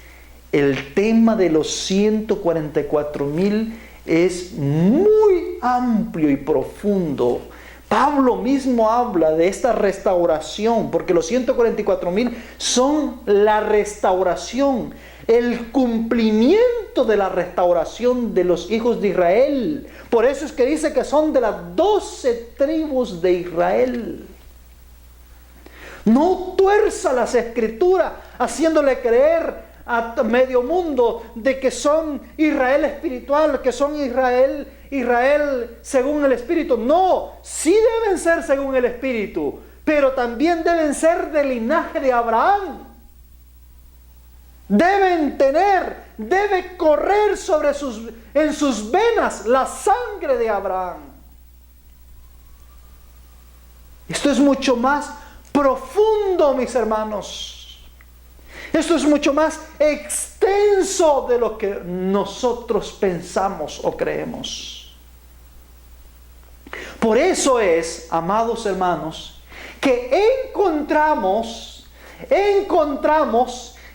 el tema de los 144,000 es muy amplio y profundo. Pablo mismo habla de esta restauración, porque los 144,000 son la restauración, el cumplimiento de la restauración de los hijos de Israel. Por eso es que dice que son de las 12 tribus de Israel. No tuerza las escrituras haciéndole creer a medio mundo de que son Israel espiritual, que son Israel según el Espíritu. No, sí deben ser según el Espíritu, pero también deben ser del linaje de Abraham. Debe correr en sus venas la sangre de Abraham. Esto es mucho más profundo, mis hermanos. Esto es mucho más extenso de lo que nosotros pensamos o creemos. Por eso es, amados hermanos, que encontramos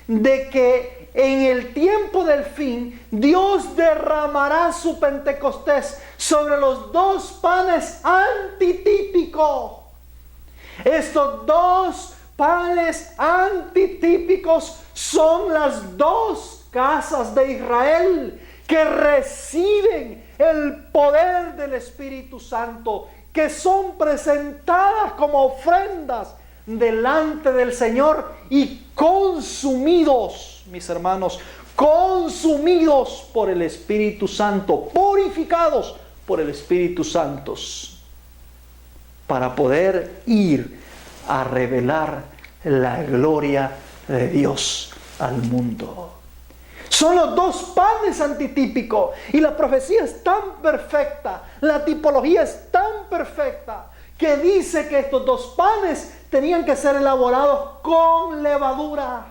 de que en el tiempo del fin Dios derramará su Pentecostés sobre los 2 panes antitípicos. Estos 2 panes antitípicos son las 2 casas de Israel que reciben el poder del Espíritu Santo, que son presentadas como ofrendas delante del Señor y consumidos, mis hermanos, consumidos por el Espíritu Santo, purificados por el Espíritu Santo, para poder ir a revelar la gloria de Dios al mundo. Son los 2 panes antitípicos, y la profecía es tan perfecta, la tipología es tan perfecta, que dice que estos 2 panes tenían que ser elaborados con levadura.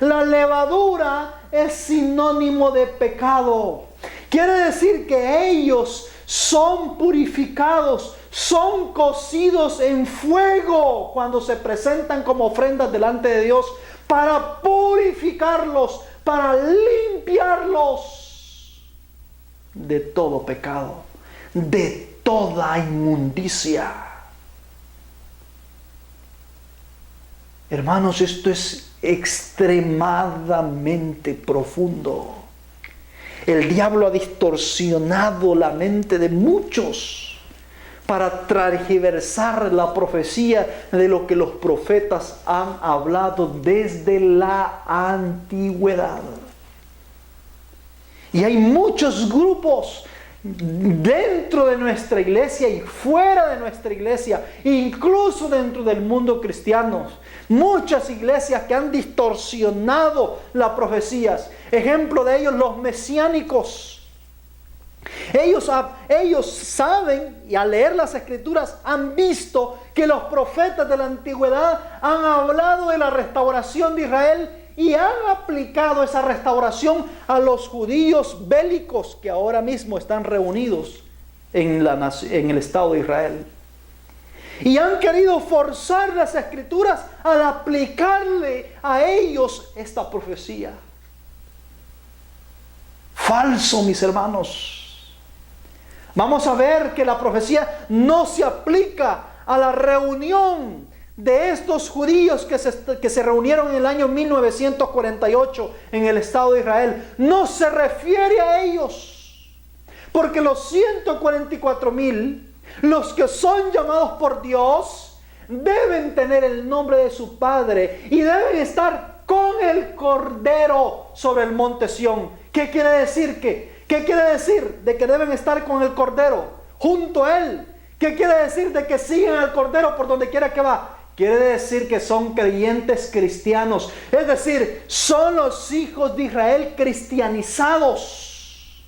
La levadura es sinónimo de pecado. Quiere decir que ellos son purificados, son cocidos en fuego cuando se presentan como ofrendas delante de Dios, para purificarlos, para limpiarlos de todo pecado, de toda inmundicia. Hermanos, esto es extremadamente profundo. El diablo ha distorsionado la mente de muchos para transgiversar la profecía de lo que los profetas han hablado desde la antigüedad. Y hay muchos grupos dentro de nuestra iglesia y fuera de nuestra iglesia, incluso dentro del mundo cristiano, muchas iglesias que han distorsionado las profecías. Ejemplo de ellos, los mesiánicos. Ellos saben, y al leer las escrituras han visto que los profetas de la antigüedad han hablado de la restauración de Israel y han aplicado esa restauración a los judíos bélicos que ahora mismo están reunidos en el Estado de Israel. Y han querido forzar las escrituras al aplicarle a ellos esta profecía. Falso, mis hermanos. Vamos a ver que la profecía no se aplica a la reunión de estos judíos que se reunieron en el año 1948 en el Estado de Israel. No se refiere a ellos, porque los 144,000, los que son llamados por Dios, deben tener el nombre de su Padre y deben estar con el Cordero sobre el monte Sión. ¿Qué quiere decir? ¿Qué quiere decir de que deben estar con el Cordero junto a Él? ¿Qué quiere decir de que siguen al Cordero por donde quiera que va? Quiere decir que son creyentes cristianos, es decir, son los hijos de Israel cristianizados.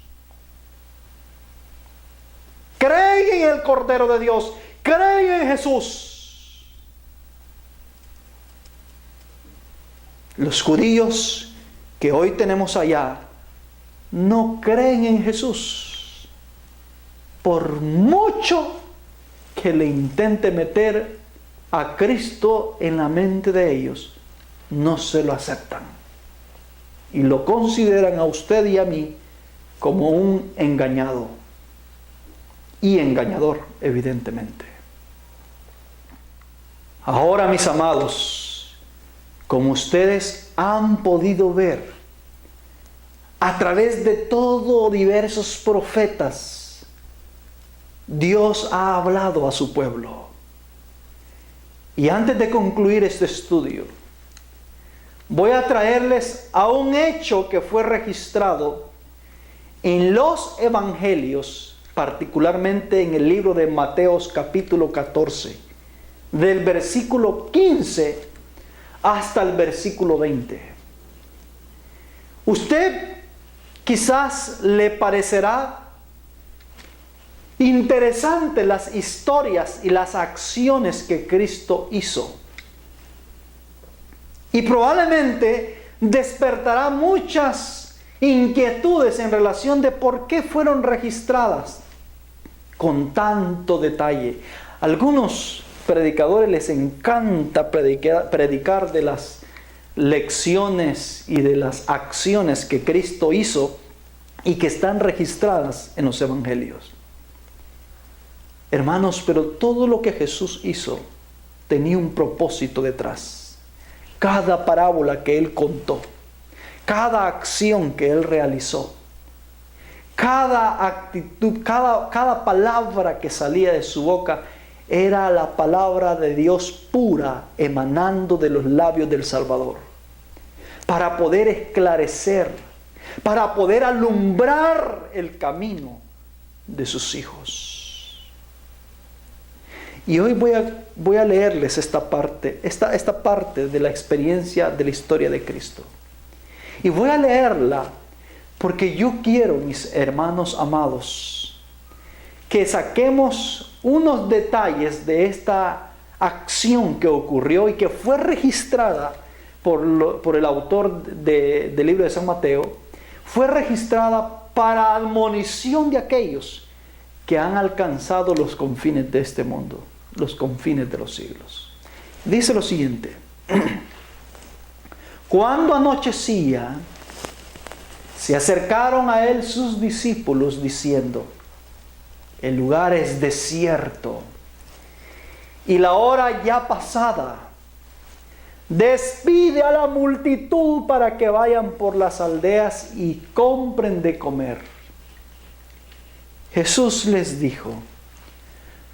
Creen en el Cordero de Dios, creen en Jesús. Los judíos que hoy tenemos allá no creen en Jesús, por mucho que le intente meter a Cristo en la mente de ellos, no se lo aceptan y lo consideran a usted y a mí como un engañado y engañador, evidentemente. Ahora, mis amados, como ustedes han podido ver, a través de todos diversos profetas, Dios ha hablado a su pueblo. Y antes de concluir este estudio, voy a traerles a un hecho que fue registrado en los evangelios, particularmente en el libro de Mateos capítulo 14, del versículo 15 hasta el versículo 20. Usted quizás le parecerá interesante las historias y las acciones que Cristo hizo. Y probablemente despertará muchas inquietudes en relación de por qué fueron registradas con tanto detalle. Algunos predicadores les encanta predicar de las lecciones y de las acciones que Cristo hizo y que están registradas en los evangelios. Hermanos, pero todo lo que Jesús hizo tenía un propósito detrás. Cada parábola que Él contó, cada acción que Él realizó, cada actitud, cada palabra que salía de su boca era la palabra de Dios pura, emanando de los labios del Salvador, para poder esclarecer, para poder alumbrar el camino de sus hijos. Y hoy voy a leerles esta parte de la experiencia de la historia de Cristo. Y voy a leerla porque yo quiero, mis hermanos amados, que saquemos unos detalles de esta acción que ocurrió y que fue registrada por el autor del libro de San Mateo. Fue registrada para admonición de aquellos que han alcanzado los confines de este mundo, los confines de los siglos. Dice lo siguiente: cuando anochecía, se acercaron a él sus discípulos diciendo: el lugar es desierto y la hora ya pasada. Despide a la multitud para que vayan por las aldeas y compren de comer. Jesús les dijo: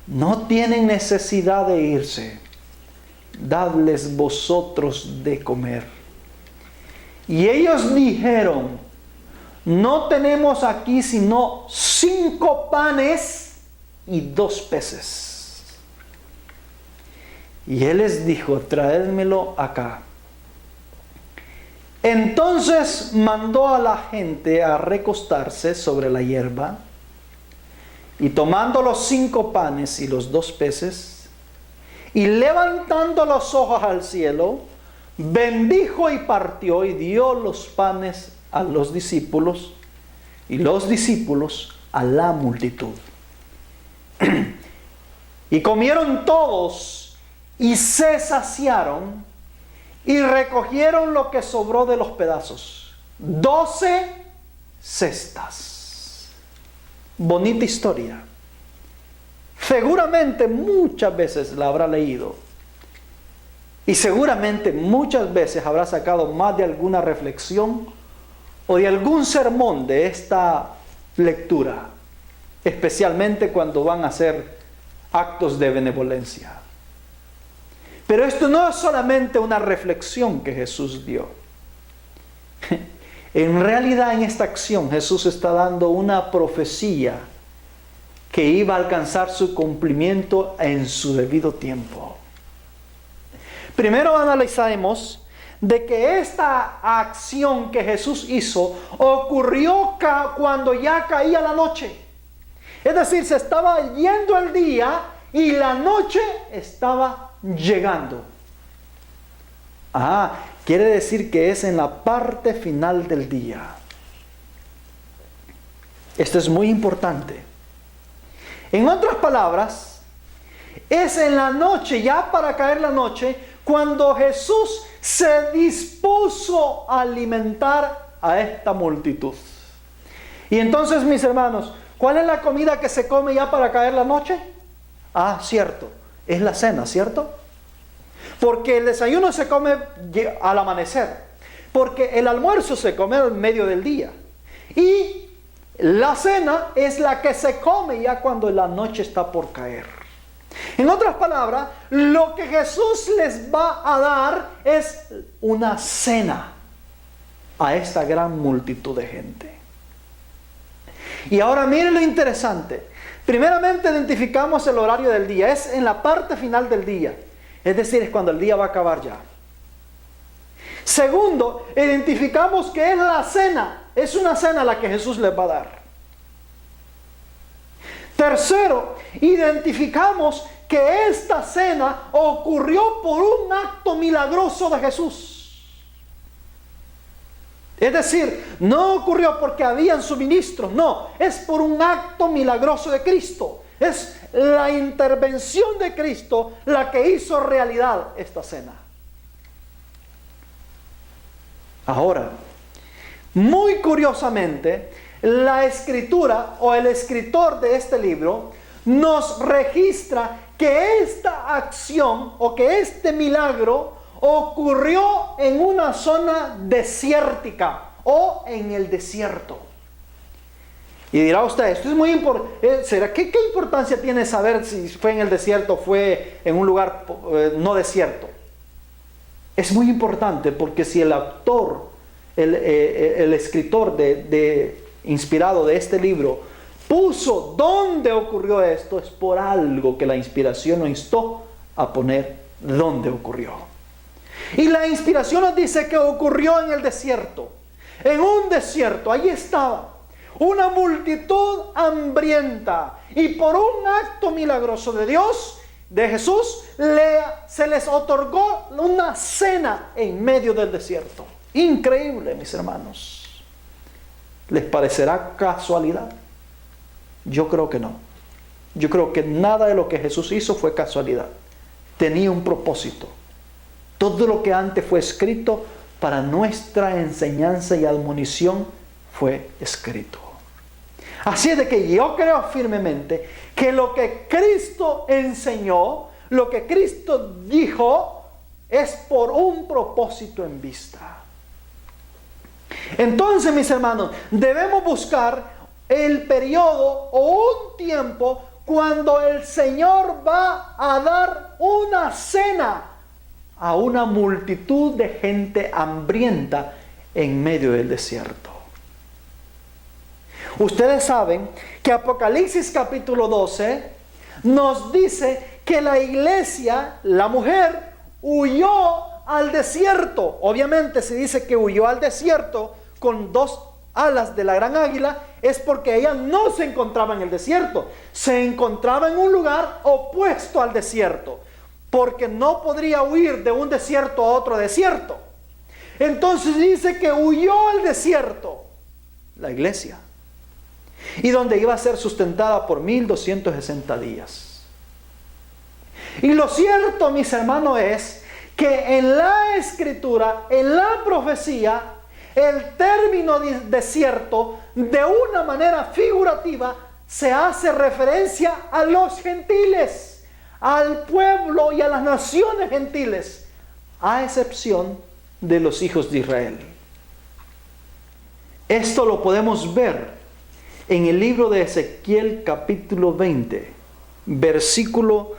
no tienen necesidad de irse. Dadles vosotros de comer. Y ellos dijeron, no tenemos aquí sino 5 panes y 2 peces. Y él les dijo, traédmelo acá. Entonces mandó a la gente a recostarse sobre la hierba, y tomando los 5 panes y los 2 peces, y levantando los ojos al cielo, bendijo y partió y dio los panes a los discípulos, y los discípulos a la multitud. Y comieron todos y se saciaron, y recogieron lo que sobró de los pedazos, 12 cestas. Bonita historia. Seguramente muchas veces la habrá leído, y seguramente muchas veces habrá sacado más de alguna reflexión o de algún sermón de esta lectura, especialmente cuando van a hacer actos de benevolencia. Pero esto no es solamente una reflexión que Jesús dio. En realidad, en esta acción Jesús está dando una profecía que iba a alcanzar su cumplimiento en su debido tiempo. Primero analizaremos de que esta acción que Jesús hizo ocurrió cuando ya caía la noche. Es decir, se estaba yendo el día y la noche estaba llegando. Quiere decir que es en la parte final del día. Esto es muy importante. En otras palabras, es en la noche, ya para caer la noche, cuando Jesús se dispuso a alimentar a esta multitud. Y entonces, mis hermanos, ¿cuál es la comida que se come ya para caer la noche? Cierto, es la cena, ¿cierto? Porque el desayuno se come al amanecer, porque el almuerzo se come al medio del día, y la cena es la que se come ya cuando la noche está por caer. En otras palabras, lo que Jesús les va a dar es una cena a esta gran multitud de gente. Y ahora miren lo interesante. Primeramente identificamos el horario del día, es en la parte final del día, es decir, es cuando el día va a acabar ya. Segundo, identificamos que es la cena, es una cena la que Jesús les va a dar. Tercero, identificamos que esta cena ocurrió por un acto milagroso de Jesús. Es decir, no ocurrió porque habían suministros, no, es por un acto milagroso de Cristo. Es la intervención de Cristo la que hizo realidad esta cena. Ahora, muy curiosamente, la escritura o el escritor de este libro nos registra que esta acción o que este milagro ocurrió en una zona desértica o en el desierto. Y dirá usted, esto es muy importante. ¿Qué importancia tiene saber si fue en el desierto o fue en un lugar no desierto? Es muy importante porque si el autor, el escritor inspirado de este libro puso dónde ocurrió esto, es por algo que la inspiración lo instó a poner dónde ocurrió. Y la inspiración nos dice que ocurrió en el desierto. En un desierto, ahí estaba una multitud hambrienta, y por un acto milagroso de Dios, de Jesús, se les otorgó una cena en medio del desierto. Increíble, mis hermanos. ¿Les parecerá casualidad? Yo creo que no. Yo creo que nada de lo que Jesús hizo fue casualidad. Tenía un propósito. Todo lo que antes fue escrito para nuestra enseñanza y admonición fue escrito. Así es de que yo creo firmemente que lo que Cristo enseñó, lo que Cristo dijo, es por un propósito en vista. Entonces, mis hermanos, debemos buscar el periodo o un tiempo cuando el Señor va a dar una cena a una multitud de gente hambrienta en medio del desierto. Ustedes saben que Apocalipsis capítulo 12 nos dice que la iglesia, la mujer, huyó al desierto. Obviamente se dice que huyó al desierto con dos alas de la gran águila, es porque ella no se encontraba en el desierto, se encontraba en un lugar opuesto al desierto, porque no podría huir de un desierto a otro desierto. Entonces dice que huyó al desierto, la iglesia, y donde iba a ser sustentada por 1260 días. Y lo cierto, mis hermanos, es que en la escritura, en la profecía, el término desierto, de una manera figurativa, se hace referencia a los gentiles, al pueblo y a las naciones gentiles, a excepción de los hijos de Israel. Esto lo podemos ver en el libro de Ezequiel capítulo 20, versículo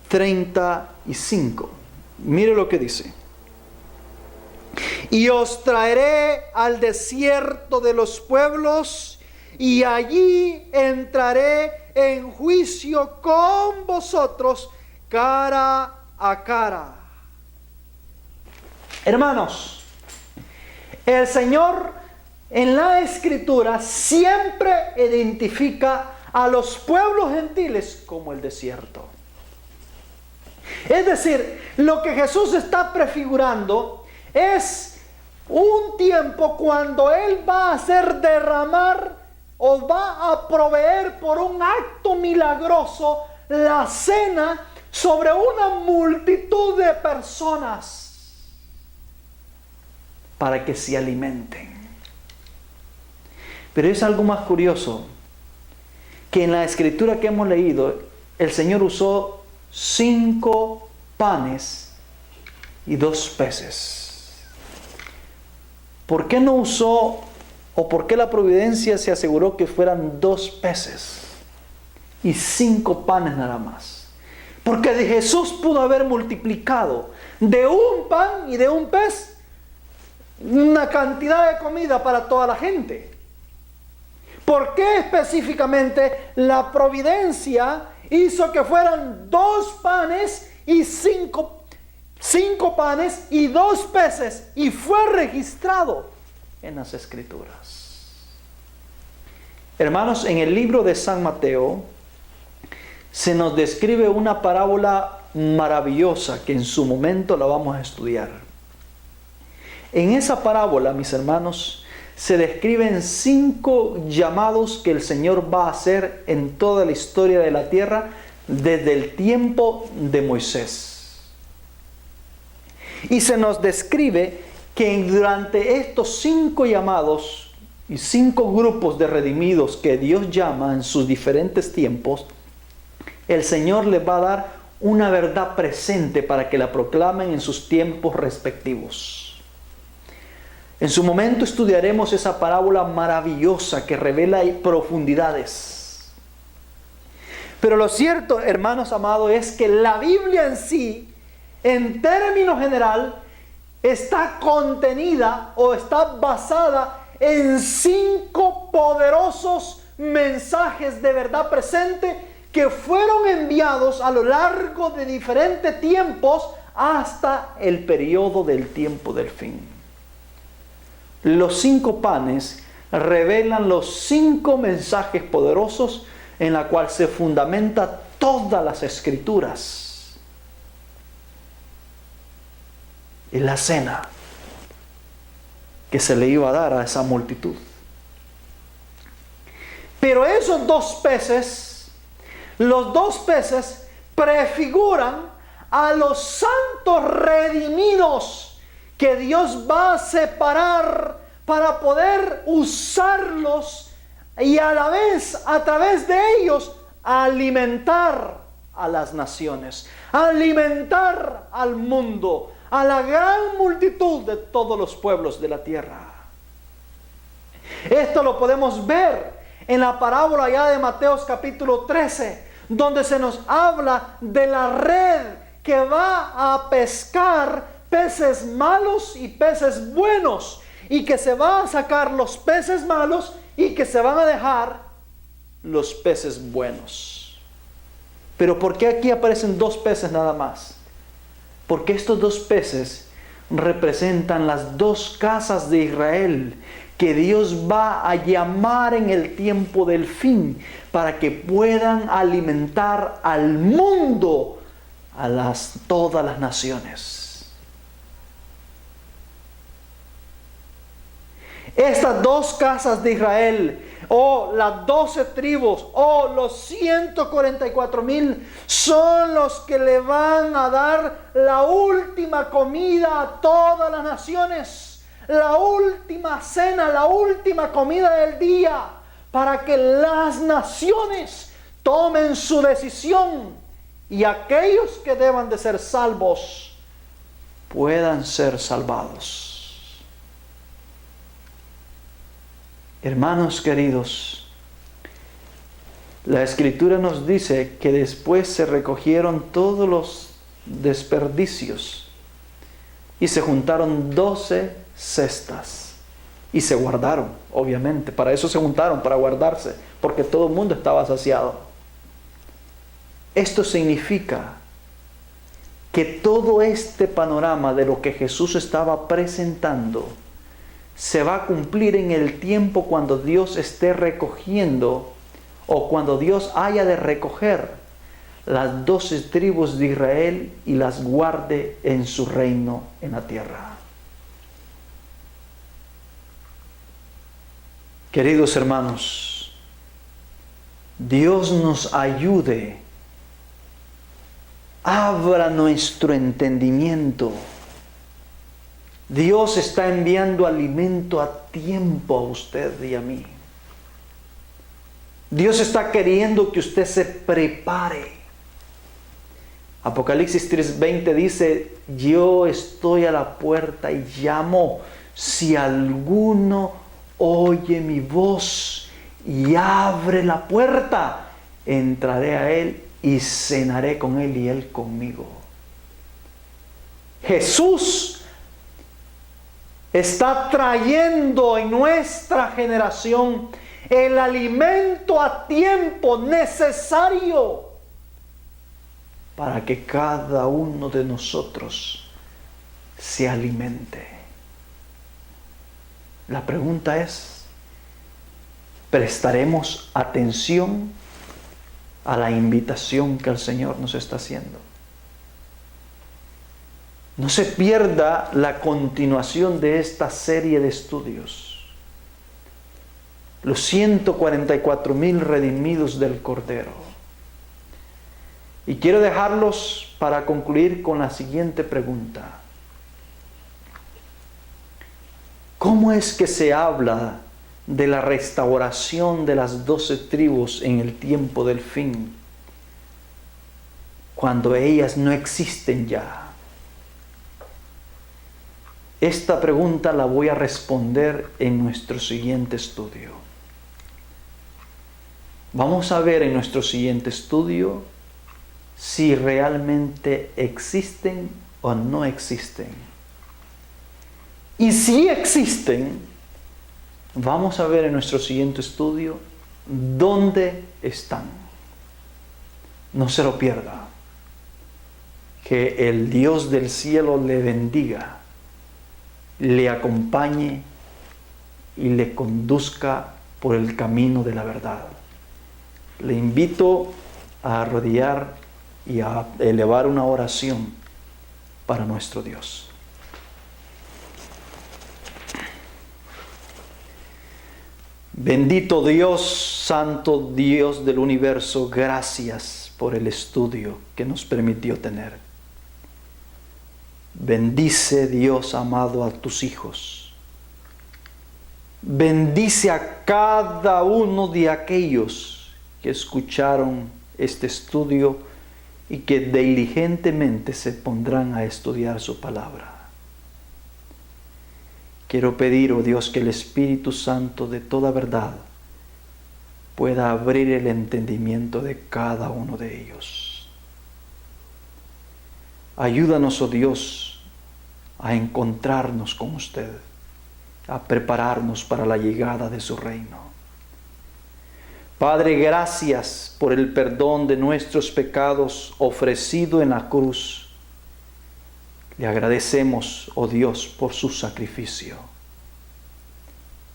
35. Mire lo que dice. Y os traeré al desierto de los pueblos, y allí entraré en juicio con vosotros cara a cara. Hermanos, el Señor en la Escritura siempre identifica a los pueblos gentiles como el desierto. Es decir, lo que Jesús está prefigurando es un tiempo cuando Él va a hacer derramar o va a proveer por un acto milagroso la cena sobre una multitud de personas para que se alimenten. Pero es algo más curioso, que en la escritura que hemos leído, el Señor usó 5 panes y 2 peces. ¿Por qué no usó, o por qué la providencia se aseguró que fueran 2 peces y 5 panes nada más? Porque de Jesús pudo haber multiplicado de un pan y de un pez una cantidad de comida para toda la gente. ¿Por qué específicamente la providencia hizo que fueran 2 panes y 5 panes y 2 peces, y fue registrado en las Escrituras? Hermanos, en el libro de San Mateo se nos describe una parábola maravillosa que en su momento la vamos a estudiar. En esa parábola, mis hermanos, se describen 5 llamados que el Señor va a hacer en toda la historia de la tierra desde el tiempo de Moisés. Y se nos describe que durante estos 5 llamados y 5 grupos de redimidos que Dios llama en sus diferentes tiempos, el Señor les va a dar una verdad presente para que la proclamen en sus tiempos respectivos. En su momento estudiaremos esa parábola maravillosa que revela profundidades. Pero lo cierto, hermanos amados, es que la Biblia en sí, en términos general, está contenida o está basada en 5 poderosos mensajes de verdad presente que fueron enviados a lo largo de diferentes tiempos hasta el periodo del tiempo del fin. Los 5 panes revelan los 5 mensajes poderosos en la cual se fundamenta todas las Escrituras. Es la cena que se le iba a dar a esa multitud. Pero esos 2 peces, los 2 peces prefiguran a los santos redimidos que Dios va a separar para poder usarlos y a la vez, a través de ellos, alimentar a las naciones, alimentar al mundo, a la gran multitud de todos los pueblos de la tierra. Esto lo podemos ver en la parábola ya de Mateo capítulo 13, donde se nos habla de la red que va a pescar peces malos y peces buenos, y que se va a sacar los peces malos y que se van a dejar los peces buenos. Pero ¿por qué aquí aparecen 2 peces nada más? Porque estos 2 peces representan las 2 casas de Israel que Dios va a llamar en el tiempo del fin para que puedan alimentar al mundo, a todas las naciones. Estas 2 casas de Israel, o las 12 tribus, o los 144,000, son los que le van a dar la última comida a todas las naciones, la última cena, la última comida del día, para que las naciones tomen su decisión y aquellos que deban de ser salvos puedan ser salvados. Hermanos queridos, la Escritura nos dice que después se recogieron todos los desperdicios y se juntaron 12 cestas y se guardaron, obviamente. Para eso se juntaron, para guardarse, porque todo el mundo estaba saciado. Esto significa que todo este panorama de lo que Jesús estaba presentando se va a cumplir en el tiempo cuando Dios esté recogiendo, o cuando Dios haya de recoger las 12 tribus de Israel y las guarde en su reino en la tierra. Queridos hermanos, Dios nos ayude, abra nuestro entendimiento. Dios está enviando alimento a tiempo a usted y a mí. Dios está queriendo que usted se prepare. Apocalipsis 3:20 dice: yo estoy a la puerta y llamo. Si alguno oye mi voz y abre la puerta, entraré a él y cenaré con él y él conmigo. Jesús está trayendo en nuestra generación el alimento a tiempo necesario para que cada uno de nosotros se alimente. La pregunta es: ¿prestaremos atención a la invitación que el Señor nos está haciendo? No se pierda la continuación de esta serie de estudios. Los 144,000 redimidos del Cordero. Y quiero dejarlos para concluir con la siguiente pregunta. ¿Cómo es que se habla de la restauración de las 12 tribus en el tiempo del fin, cuando ellas no existen ya? Esta pregunta la voy a responder en nuestro siguiente estudio. Vamos a ver en nuestro siguiente estudio si realmente existen o no existen. Y si existen, vamos a ver en nuestro siguiente estudio dónde están. No se lo pierda. Que el Dios del cielo le bendiga, le acompañe y le conduzca por el camino de la verdad. Le invito a arrodillar y a elevar una oración para nuestro Dios. Bendito Dios, santo Dios del universo, gracias por el estudio que nos permitió tener. Bendice, Dios amado, a tus hijos. Bendice a cada uno de aquellos que escucharon este estudio y que diligentemente se pondrán a estudiar su palabra. Quiero pedir, oh Dios, que el Espíritu Santo de toda verdad pueda abrir el entendimiento de cada uno de ellos. Ayúdanos, oh Dios, a encontrarnos con usted, a prepararnos para la llegada de su reino. Padre, gracias por el perdón de nuestros pecados ofrecido en la cruz. Le agradecemos, oh Dios, por su sacrificio.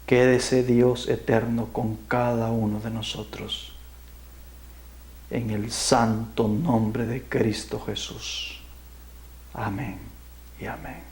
Quédese, Dios eterno, con cada uno de nosotros. En el santo nombre de Cristo Jesús. Amén y amén.